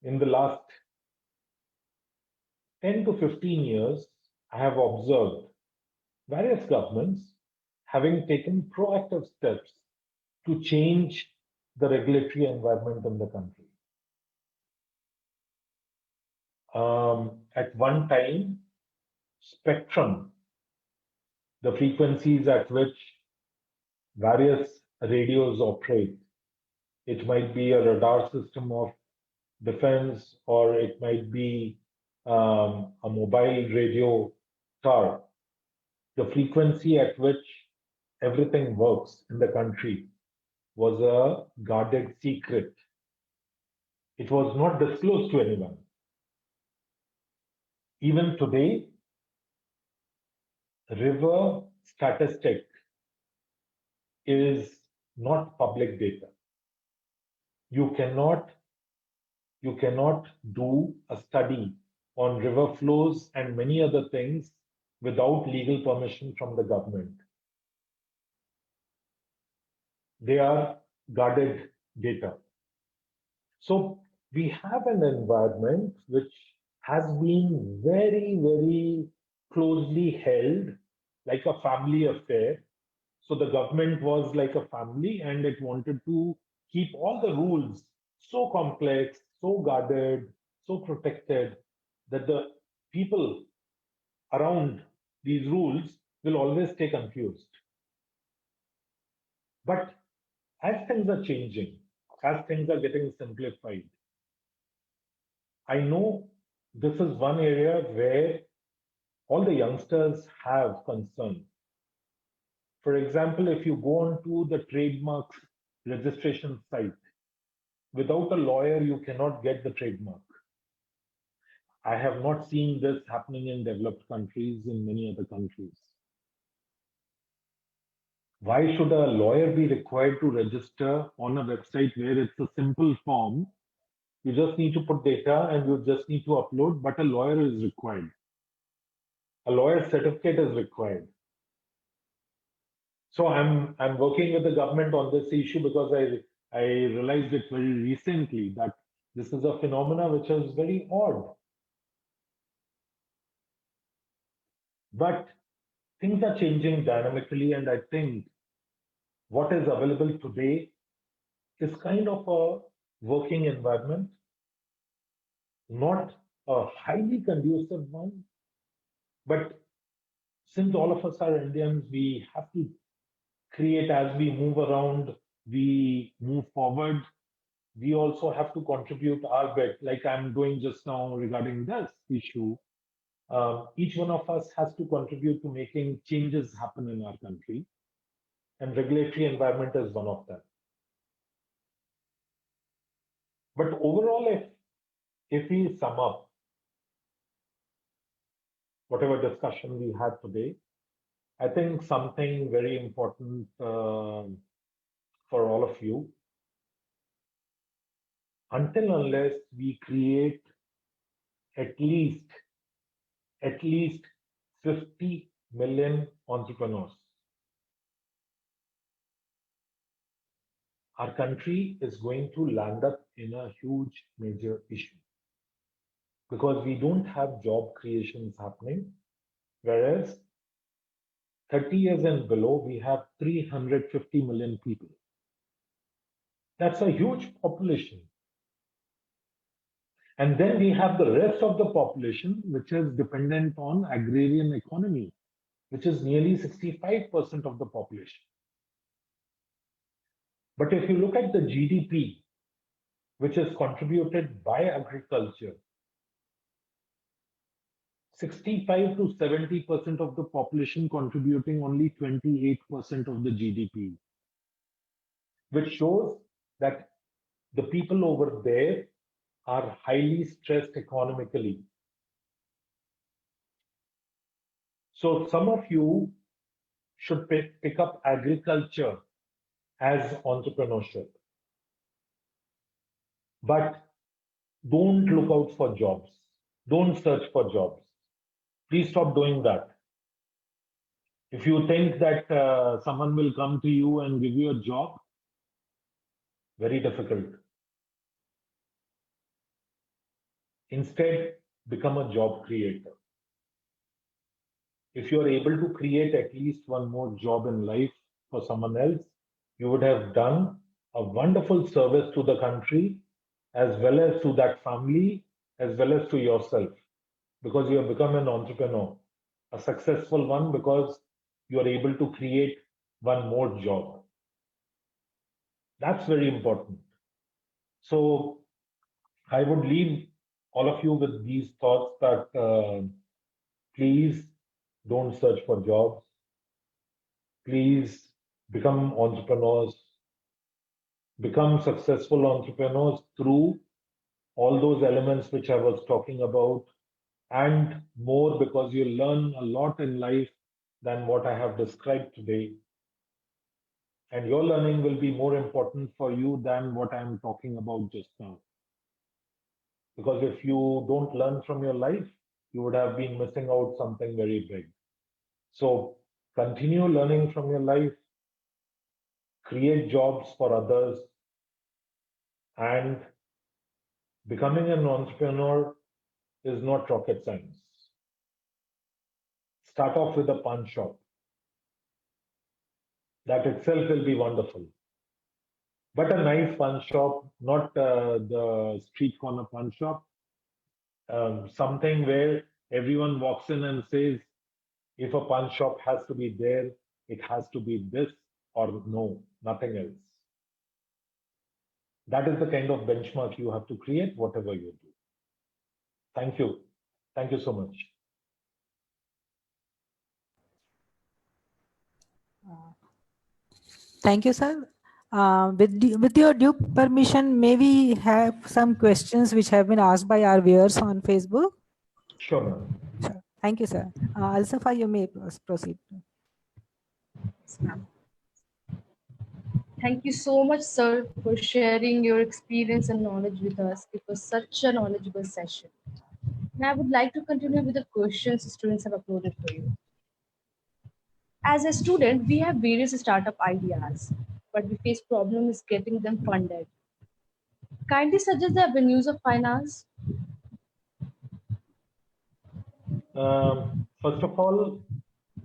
S2: In the last 10 to 15 years, I have observed various governments having taken proactive steps to change the regulatory environment in the country. At one time, spectrum, the frequencies at which various radios operate, it might be a radar system of defense, or it might be a mobile radio tower. The frequency at which everything works in the country was a guarded secret. It was not disclosed to anyone. Even today, river statistic is not public data. You cannot do a study on river flows and many other things without legal permission from the government. They are guarded data. So we have an environment which has been very, very closely held, like a family affair. So the government was like a family, and it wanted to keep all the rules so complex, so guarded, so protected, that the people around these rules will always stay confused. But as things are changing, as things are getting simplified, I know this is one area where all the youngsters have concern. For example, if you go onto the trademarks registration site, without a lawyer, you cannot get the trademark. I have not seen this happening in developed countries, in many other countries. Why should a lawyer be required to register on a website where it's a simple form? You just need to put data and you just need to upload, but a lawyer is required. A lawyer's certificate is required. So I'm working with the government on this issue because I realized it very recently that this is a phenomena which is very odd. But things are changing dynamically, and I think what is available today is kind of a working environment, not a highly conducive one, but since all of us are Indians, we have to create as we move around, we move forward. We also have to contribute our bit, like I'm doing just now regarding this issue. Each one of us has to contribute to making changes happen in our country, and regulatory environment is one of them. But overall, if we sum up whatever discussion we had today, I think something very important for all of you, until unless we create at least 50 million entrepreneurs, our country is going to land up in a huge major issue because we don't have job creations happening, whereas 30 years and below, we have 350 million people. That's a huge population. And then we have the rest of the population, which is dependent on agrarian economy, which is nearly 65% of the population. But if you look at the GDP, which is contributed by agriculture, 65 to 70% of the population contributing only 28% of the GDP, which shows that the people over there are highly stressed economically. So some of you should pick up agriculture as entrepreneurship. But don't look out for jobs. Don't search for jobs. Please stop doing that. If you think that someone will come to you and give you a job, very difficult. Instead, become a job creator. If you're able to create at least one more job in life for someone else, you would have done a wonderful service to the country, as well as to that family, as well as to yourself, because you have become an entrepreneur, a successful one, because you are able to create one more job. That's very important. So I would leave all of you with these thoughts that please don't search for jobs. Please become entrepreneurs. Become successful entrepreneurs through all those elements which I was talking about, and more, because you learn a lot in life than what I have described today. And your learning will be more important for you than what I'm talking about just now. Because if you don't learn from your life, you would have been missing out something very big. So continue learning from your life, create jobs for others, and becoming an entrepreneur is not rocket science. Start off with a pawn shop. That itself will be wonderful. But a nice pawn shop, not the street corner pawn shop, something where everyone walks in and says, if a pawn shop has to be there, it has to be this or no, nothing else. That is the kind of benchmark you have to create, whatever you do. Thank you. Thank you so much.
S4: Thank you, sir. With your due permission, may we have some questions which have been asked by our viewers on Facebook?
S2: Sure, ma'am.
S4: Sure. Thank you, sir. Alsafa, you may proceed.
S5: Yes, ma'am. Thank you so much, sir, for sharing your experience and knowledge with us. It was such a knowledgeable session. And I would like to continue with the questions students have uploaded for you. As a student, we have various startup ideas, but we face problems getting them funded. Kindly suggest the avenues of finance.
S2: First of all,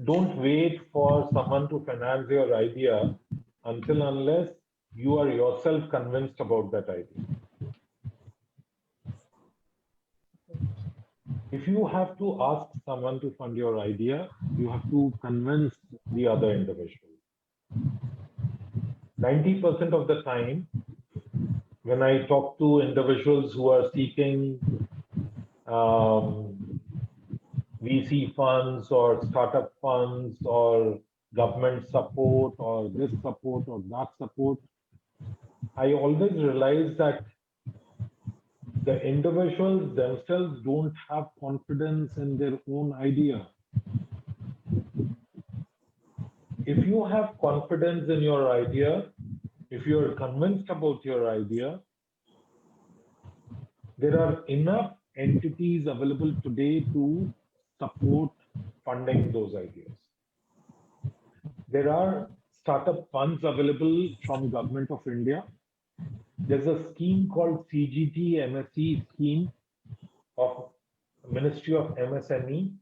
S2: don't wait for someone to finance your idea unless you are yourself convinced about that idea. If you have to ask someone to fund your idea, you have to convince the other individual. 90% of the time, when I talk to individuals who are seeking VC funds or startup funds or government support or this support or that support, I always realize that the individuals themselves don't have confidence in their own idea. If you have confidence in your idea, if you're convinced about your idea, there are enough entities available today to support funding those ideas. There are startup funds available from Government of India. There's a scheme called CGT MSE scheme of Ministry of MSME.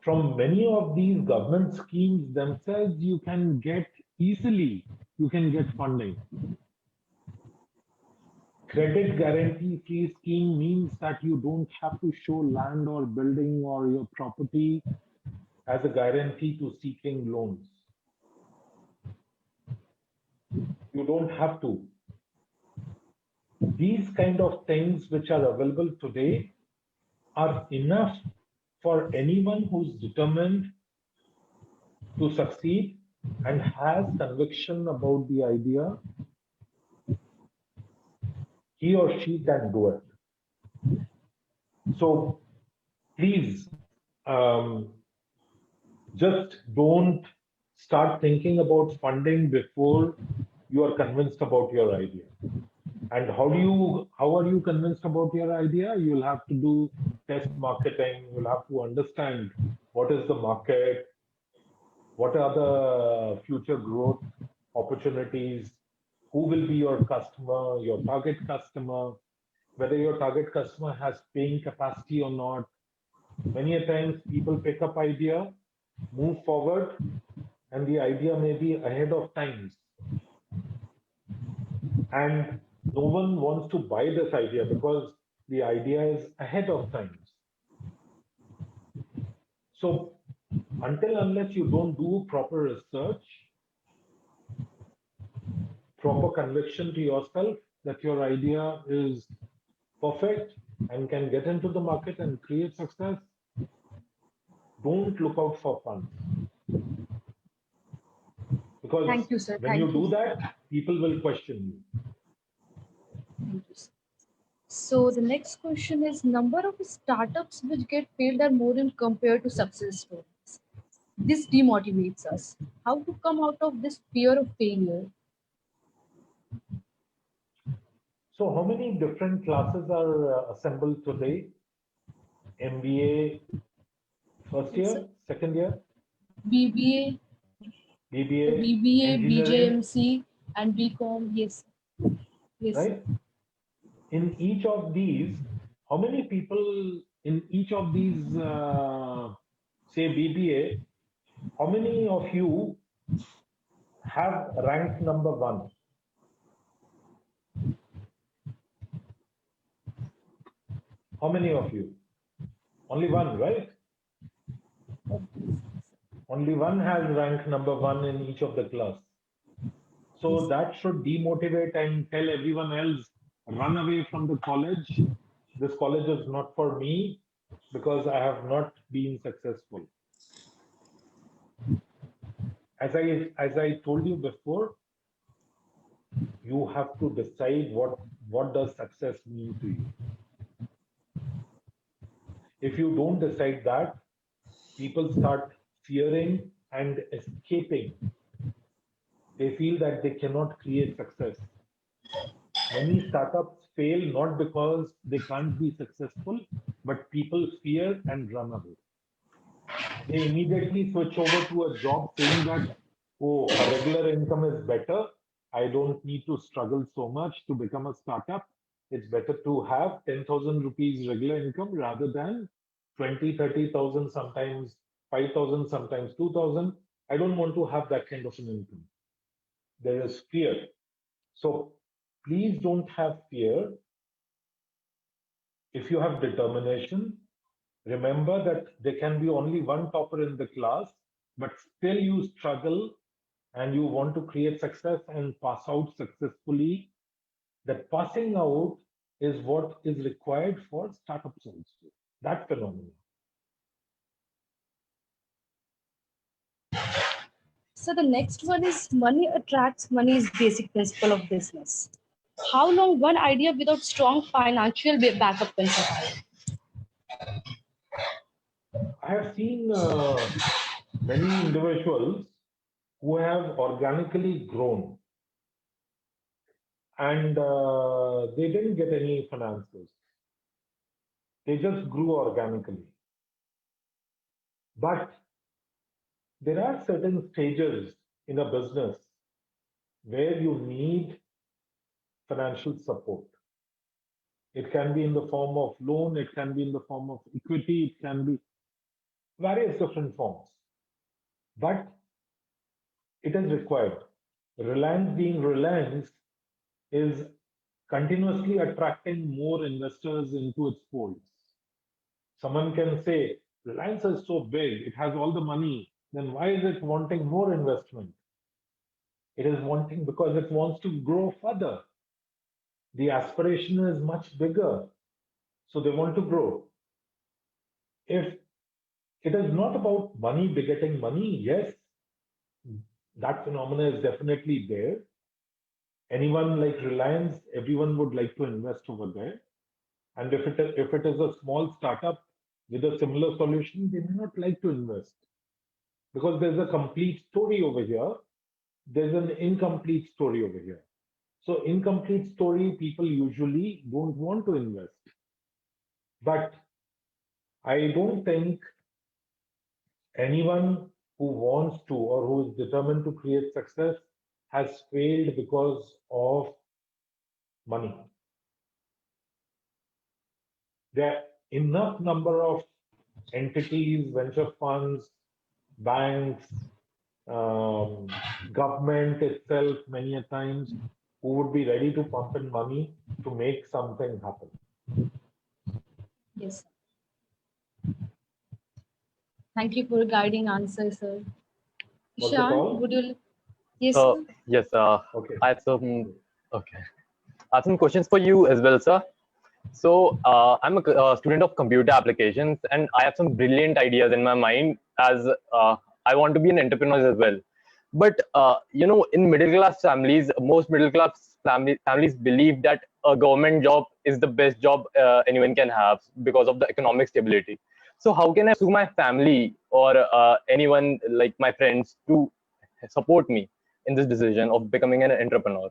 S2: From many of these government schemes themselves, you can get funding. Credit guarantee free scheme means that you don't have to show land or building or your property as a guarantee to seeking loans. You don't have to. These kind of things which are available today are enough for anyone who's determined to succeed and has conviction about the idea. He or she can do it. So please, just don't start thinking about funding before you are convinced about your idea. And how are you convinced about your idea? You'll have to do test marketing. You'll have to understand what is the market, what are the future growth opportunities, who will be your customer, your target customer, whether your target customer has paying capacity or not. Many a times people pick up idea, move forward, and the idea may be ahead of times. And no one wants to buy this idea because the idea is ahead of times. So unless you don't do proper research, proper conviction to yourself that your idea is perfect and can get into the market and create success, don't look out for funds. Because
S5: Thank you, sir.
S2: when you do that, people will question you.
S5: Thank you, sir. So the next question is, number of startups which get failed are more in compared to success stories. This demotivates us. How to come out of this fear of failure?
S2: So how many different classes are assembled today? MBA, first year, second year?
S5: BBA,
S2: engineering,
S5: BJMC, and BCom. Yes. Yes.
S2: right? In each of these, how many people in each of these, say BBA, how many of you have ranked number 1? How many of you? Only one, right? Only one has ranked number 1 in each of the class. So that should demotivate and tell everyone else, run away from the college. This college is not for me because I have not been successful. As I told you before, you have to decide what does success mean to you. If you don't decide that, people start fearing and escaping. They feel that they cannot create success. Many startups fail not because they can't be successful, but people fear and run away. They immediately switch over to a job saying that, oh, a regular income is better. I don't need to struggle so much to become a startup. It's better to have 10,000 rupees regular income rather than 20, 30,000, sometimes 5,000, sometimes 2,000. I don't want to have that kind of an income. There is fear. So please don't have fear. If you have determination, remember that there can be only one topper in the class, but still you struggle and you want to create success and pass out successfully. That passing out is what is required for startups also. That phenomenon.
S5: So the next one is money attracts money is basic principle of business. How long one idea without strong financial backup can survive?
S2: I have seen many individuals who have organically grown and they didn't get any finances. They just grew organically. But there are certain stages in a business where you need financial support. It can be in the form of loan, it can be in the form of equity, it can be various different forms. But it is required. Reliance being Reliance is continuously attracting more investors into its folds. Someone can say, Reliance is so big, it has all the money, then why is it wanting more investment? It is wanting because it wants to grow further. The aspiration is much bigger, so they want to grow. If it is not about money begetting money, yes, that phenomena is definitely there. Anyone like Reliance, everyone would like to invest over there. And if it is a small startup with a similar solution, they may not like to invest because there's a complete story over here. There's an incomplete story over here. So incomplete story, people usually don't want to invest. But I don't think anyone who wants to or who is determined to create success has failed because of money. There are enough number of entities, venture funds, banks, government itself, many a times, who would be ready to pump in money to make something happen.
S5: Yes. Thank you for a guiding answer, sir.
S2: Was it
S5: Ishan,
S2: all?
S5: would you? Yes,
S1: So
S5: sir.
S1: yes,
S2: Okay.
S1: I have some. Okay, I have some questions for you as well, sir. So I'm a student of computer applications, and I have some brilliant ideas in my mind as I want to be an entrepreneur as well. But in middle class families, most middle class families believe that a government job is the best job anyone can have because of the economic stability. So how can I pursue my family or anyone like my friends to support me in this decision of becoming an entrepreneur?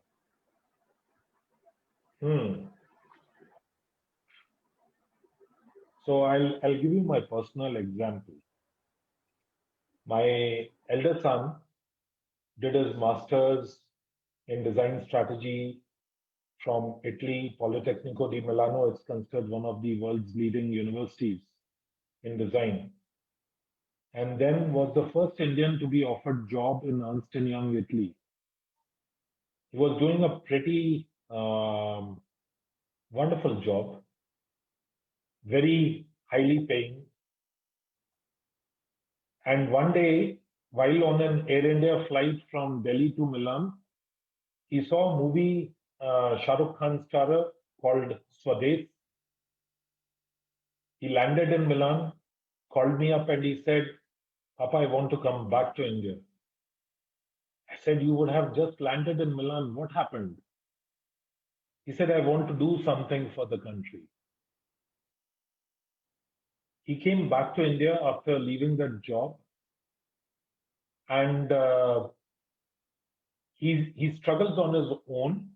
S2: So I'll give you my personal example. My elder son did his master's in design strategy from Italy, Politecnico di Milano. It's considered one of the world's leading universities in design. And then was the first Indian to be offered job in Ernst & Young, Italy. He was doing a pretty wonderful job, very highly paying. And one day, while on an Air India flight from Delhi to Milan, he saw a movie Shah Rukh Khan starrer called Swades. He landed in Milan, called me up and he said, Papa, I want to come back to India. said, "You would have just landed in Milan. What happened?" He said, "I want to do something for the country." He came back to India after leaving that job, and he struggles on his own.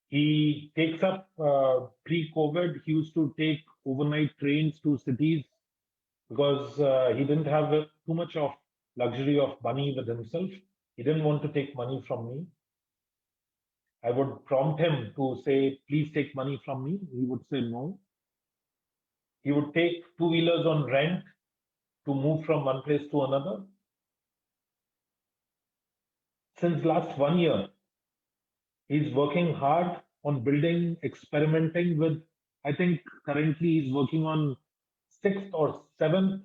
S2: He takes up pre-COVID. He used to take overnight trains to cities because he didn't have too much of luxury of money with himself. He didn't want to take money from me. I would prompt him to say, "Please take money from me." He would say no. He would take two-wheelers on rent to move from one place to another. Since last 1 year, he's working hard on building, experimenting with, I think currently he's working on 6th or 7th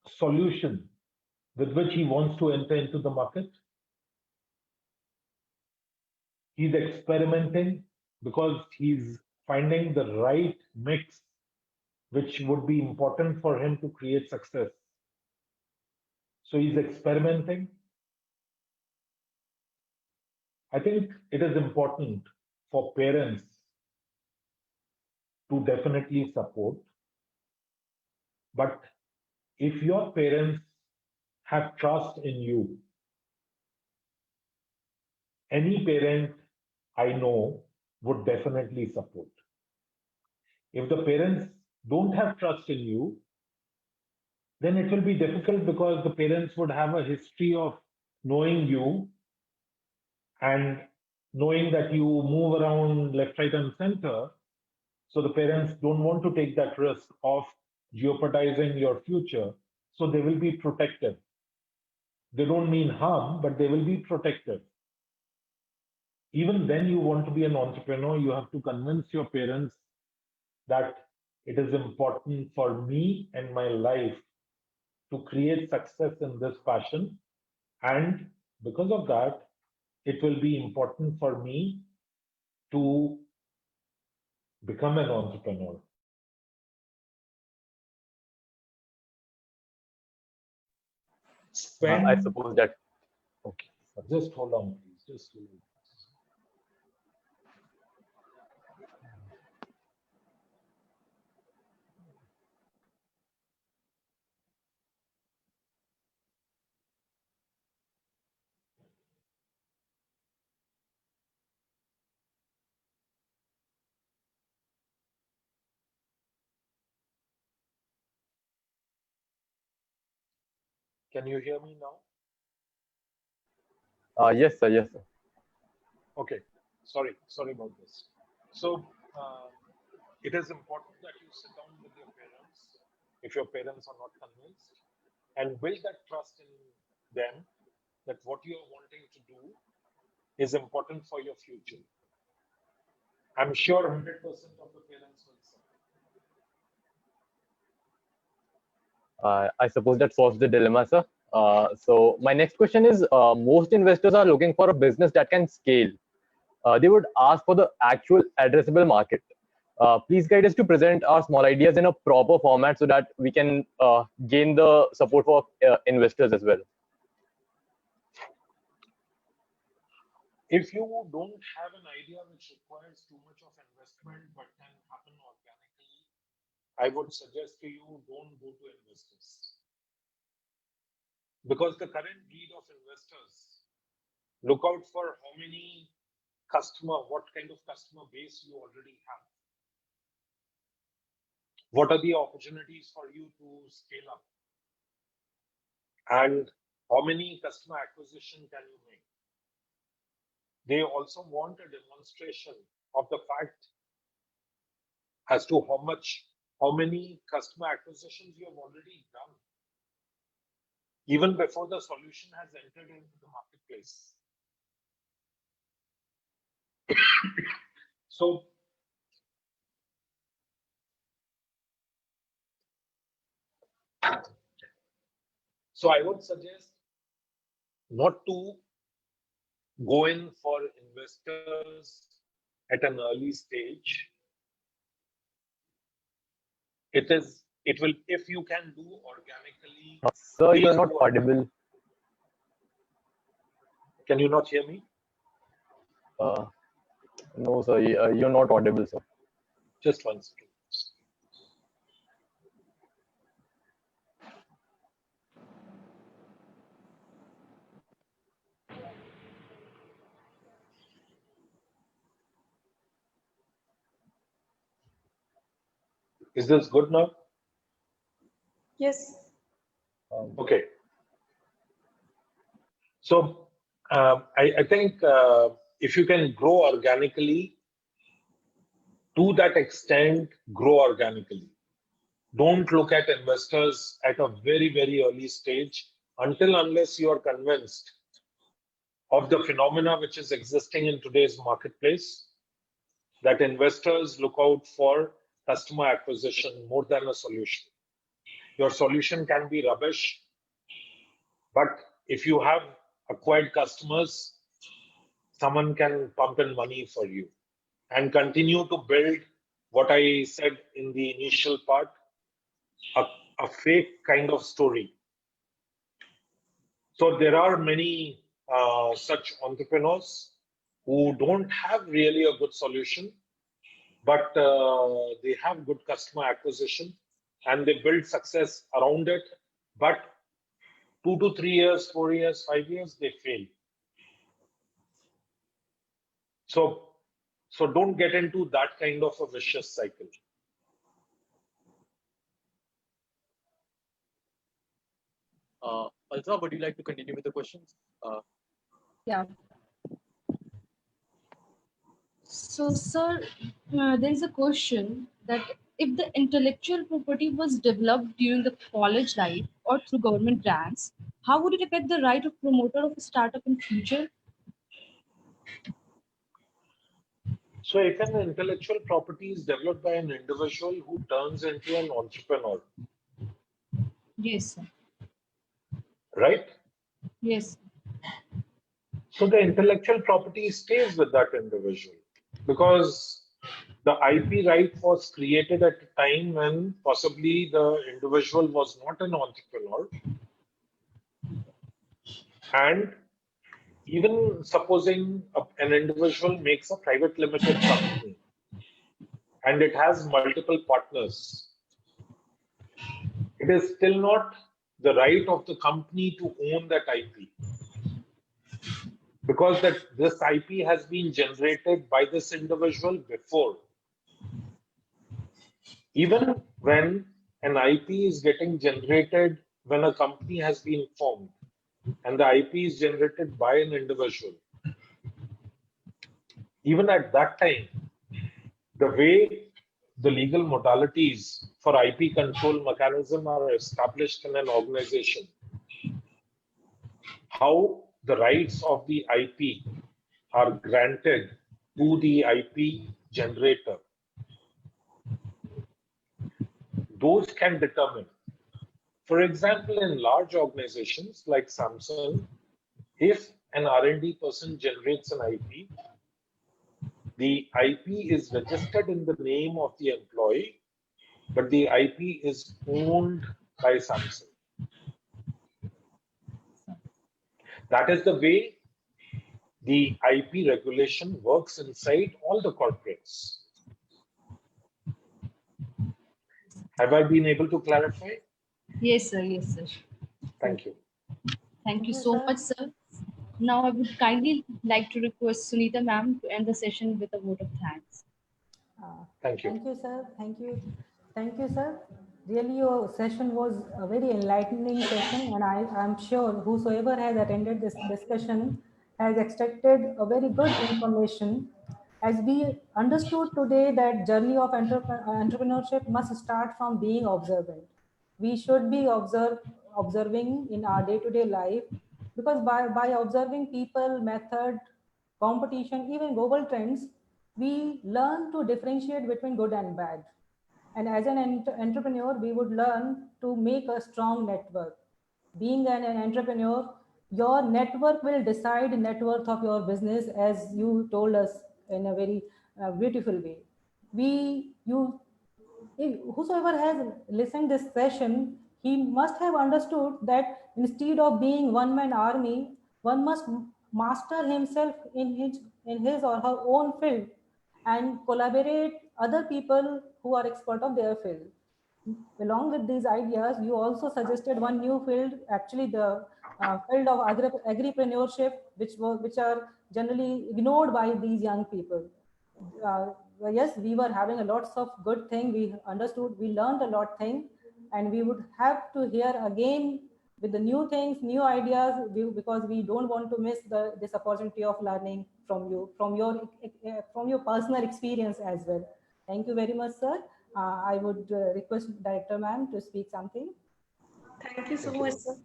S2: solution with which he wants to enter into the market. He's experimenting because he's finding the right mix which would be important for him to create success. So he's experimenting. I think it is important for parents to definitely support. But if your parents have trust in you, any parent I know would definitely support. If the parents don't have trust in you, then it will be difficult because the parents would have a history of knowing you and knowing that you move around left, right, and center. So the parents don't want to take that risk of jeopardizing your future. So they will be protective. They don't mean harm, but they will be protective. Even then, you want to be an entrepreneur, you have to convince your parents that it is important for me and my life to create success in this fashion. And because of that, it will be important for me to become an entrepreneur.
S1: I suppose that, okay.
S2: Just hold on, please. Just hold on. Can you hear me now?
S1: Yes, sir. Yes, sir.
S2: Okay. Sorry about this. So it is important that you sit down with your parents, if your parents are not convinced, and build that trust in them that what you are wanting to do is important for your future. I'm sure 100% of the parents will support.
S1: I suppose that solves the dilemma, sir. So my next question is, most investors are looking for a business that can scale. They would ask for the actual addressable market. Please guide us to present our small ideas in a proper format so that we can gain the support for investors as well.
S2: If you don't have an idea which requires too much of investment but can happen organically, I would suggest to you don't go to investors. Because the current breed of investors look out for how many what kind of customer base you already have. What are the opportunities for you to scale up? And how many customer acquisition can you make? They also want a demonstration of the fact as to how many customer acquisitions you have already done, even before the solution has entered into the marketplace. So I would suggest not to go in for investors at an early stage. It will, if you can do organically.
S1: Sir, you're not audible.
S2: Can you not hear me?
S1: No, sir, you're not audible, sir.
S2: Just one second. Is this good now?
S3: Yes.
S2: Okay. So I think if you can grow organically, to that extent, grow organically. Don't look at investors at a very, very early stage unless you are convinced of the phenomena which is existing in today's marketplace, that investors look out for customer acquisition more than a solution. Your solution can be rubbish, but if you have acquired customers, someone can pump in money for you and continue to build what I said in the initial part, a fake kind of story. So there are many such entrepreneurs who don't have really a good solution, but they have good customer acquisition and they build success around it. But 2 to 3 years, 4 years, 5 years, they fail. So don't get into that kind of a vicious cycle.
S1: Alsa, would you like to continue with the questions?
S5: Yeah. So, sir, there is a question that if the intellectual property was developed during the college life or through government grants, how would it affect the right of promoter of a startup in future?
S2: So if an intellectual property is developed by an individual who turns into an entrepreneur,
S5: Yes, sir.
S2: right?
S5: Yes.
S2: So the intellectual property stays with that individual because the IP right was created at a time when possibly the individual was not an entrepreneur. And even supposing an individual makes a private limited company and it has multiple partners, it is still not the right of the company to own that IP. Because this IP has been generated by this individual before. Even when an IP is getting generated when a company has been formed and the IP is generated by an individual, even at that time, the way the legal modalities for IP control mechanism are established in an organization, how the rights of the IP are granted to the IP generator, those can determine. For example, in large organizations like Samsung, if an R&D person generates an IP, the IP is registered in the name of the employee, but the IP is owned by Samsung. That is the way the IP regulation works inside all the corporates. Have I been able to clarify?
S5: Yes, sir. Yes, sir.
S2: Thank you.
S5: Thank you so much, sir. Now, I would kindly like to request Sunita ma'am to end the session with a vote of thanks.
S2: Thank you.
S4: Thank you, sir. Thank you. Thank you, sir. Really, your session was a very enlightening session, and I am sure whosoever has attended this discussion has extracted a very good information. As we understood today that journey of entrepreneurship must start from being observant. We should be observing in our day-to-day life, because by observing people, method, competition, even global trends, we learn to differentiate between good and bad. And as an entrepreneur, we would learn to make a strong network. Being an entrepreneur, your network will decide net worth of your business, as you told us in a very beautiful way. Whosoever has listened this session, he must have understood that instead of being one-man army, one must master himself in his or her own field and collaborate other people who are expert of their field. Along with these ideas, you also suggested one new field, actually the field of agripreneurship, which are generally ignored by these young people. Yes, we were having a lots of good thing. We understood, we learned a lot thing, and we would have to hear again with the new things, new ideas, because we don't want to miss this opportunity of learning from you, from your personal experience as well. Thank you very much, sir. I would request Director Ma'am to speak something.
S3: Thank you so much, sir.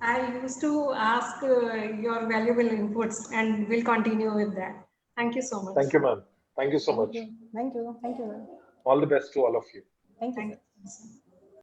S3: I used to ask your valuable inputs and will continue with that. Thank you so much.
S2: Thank you, ma'am. Thank you so much.
S4: Thank you. Thank you.
S2: All the best to all of you.
S4: Thank you,
S3: Thank
S4: sir.
S3: you.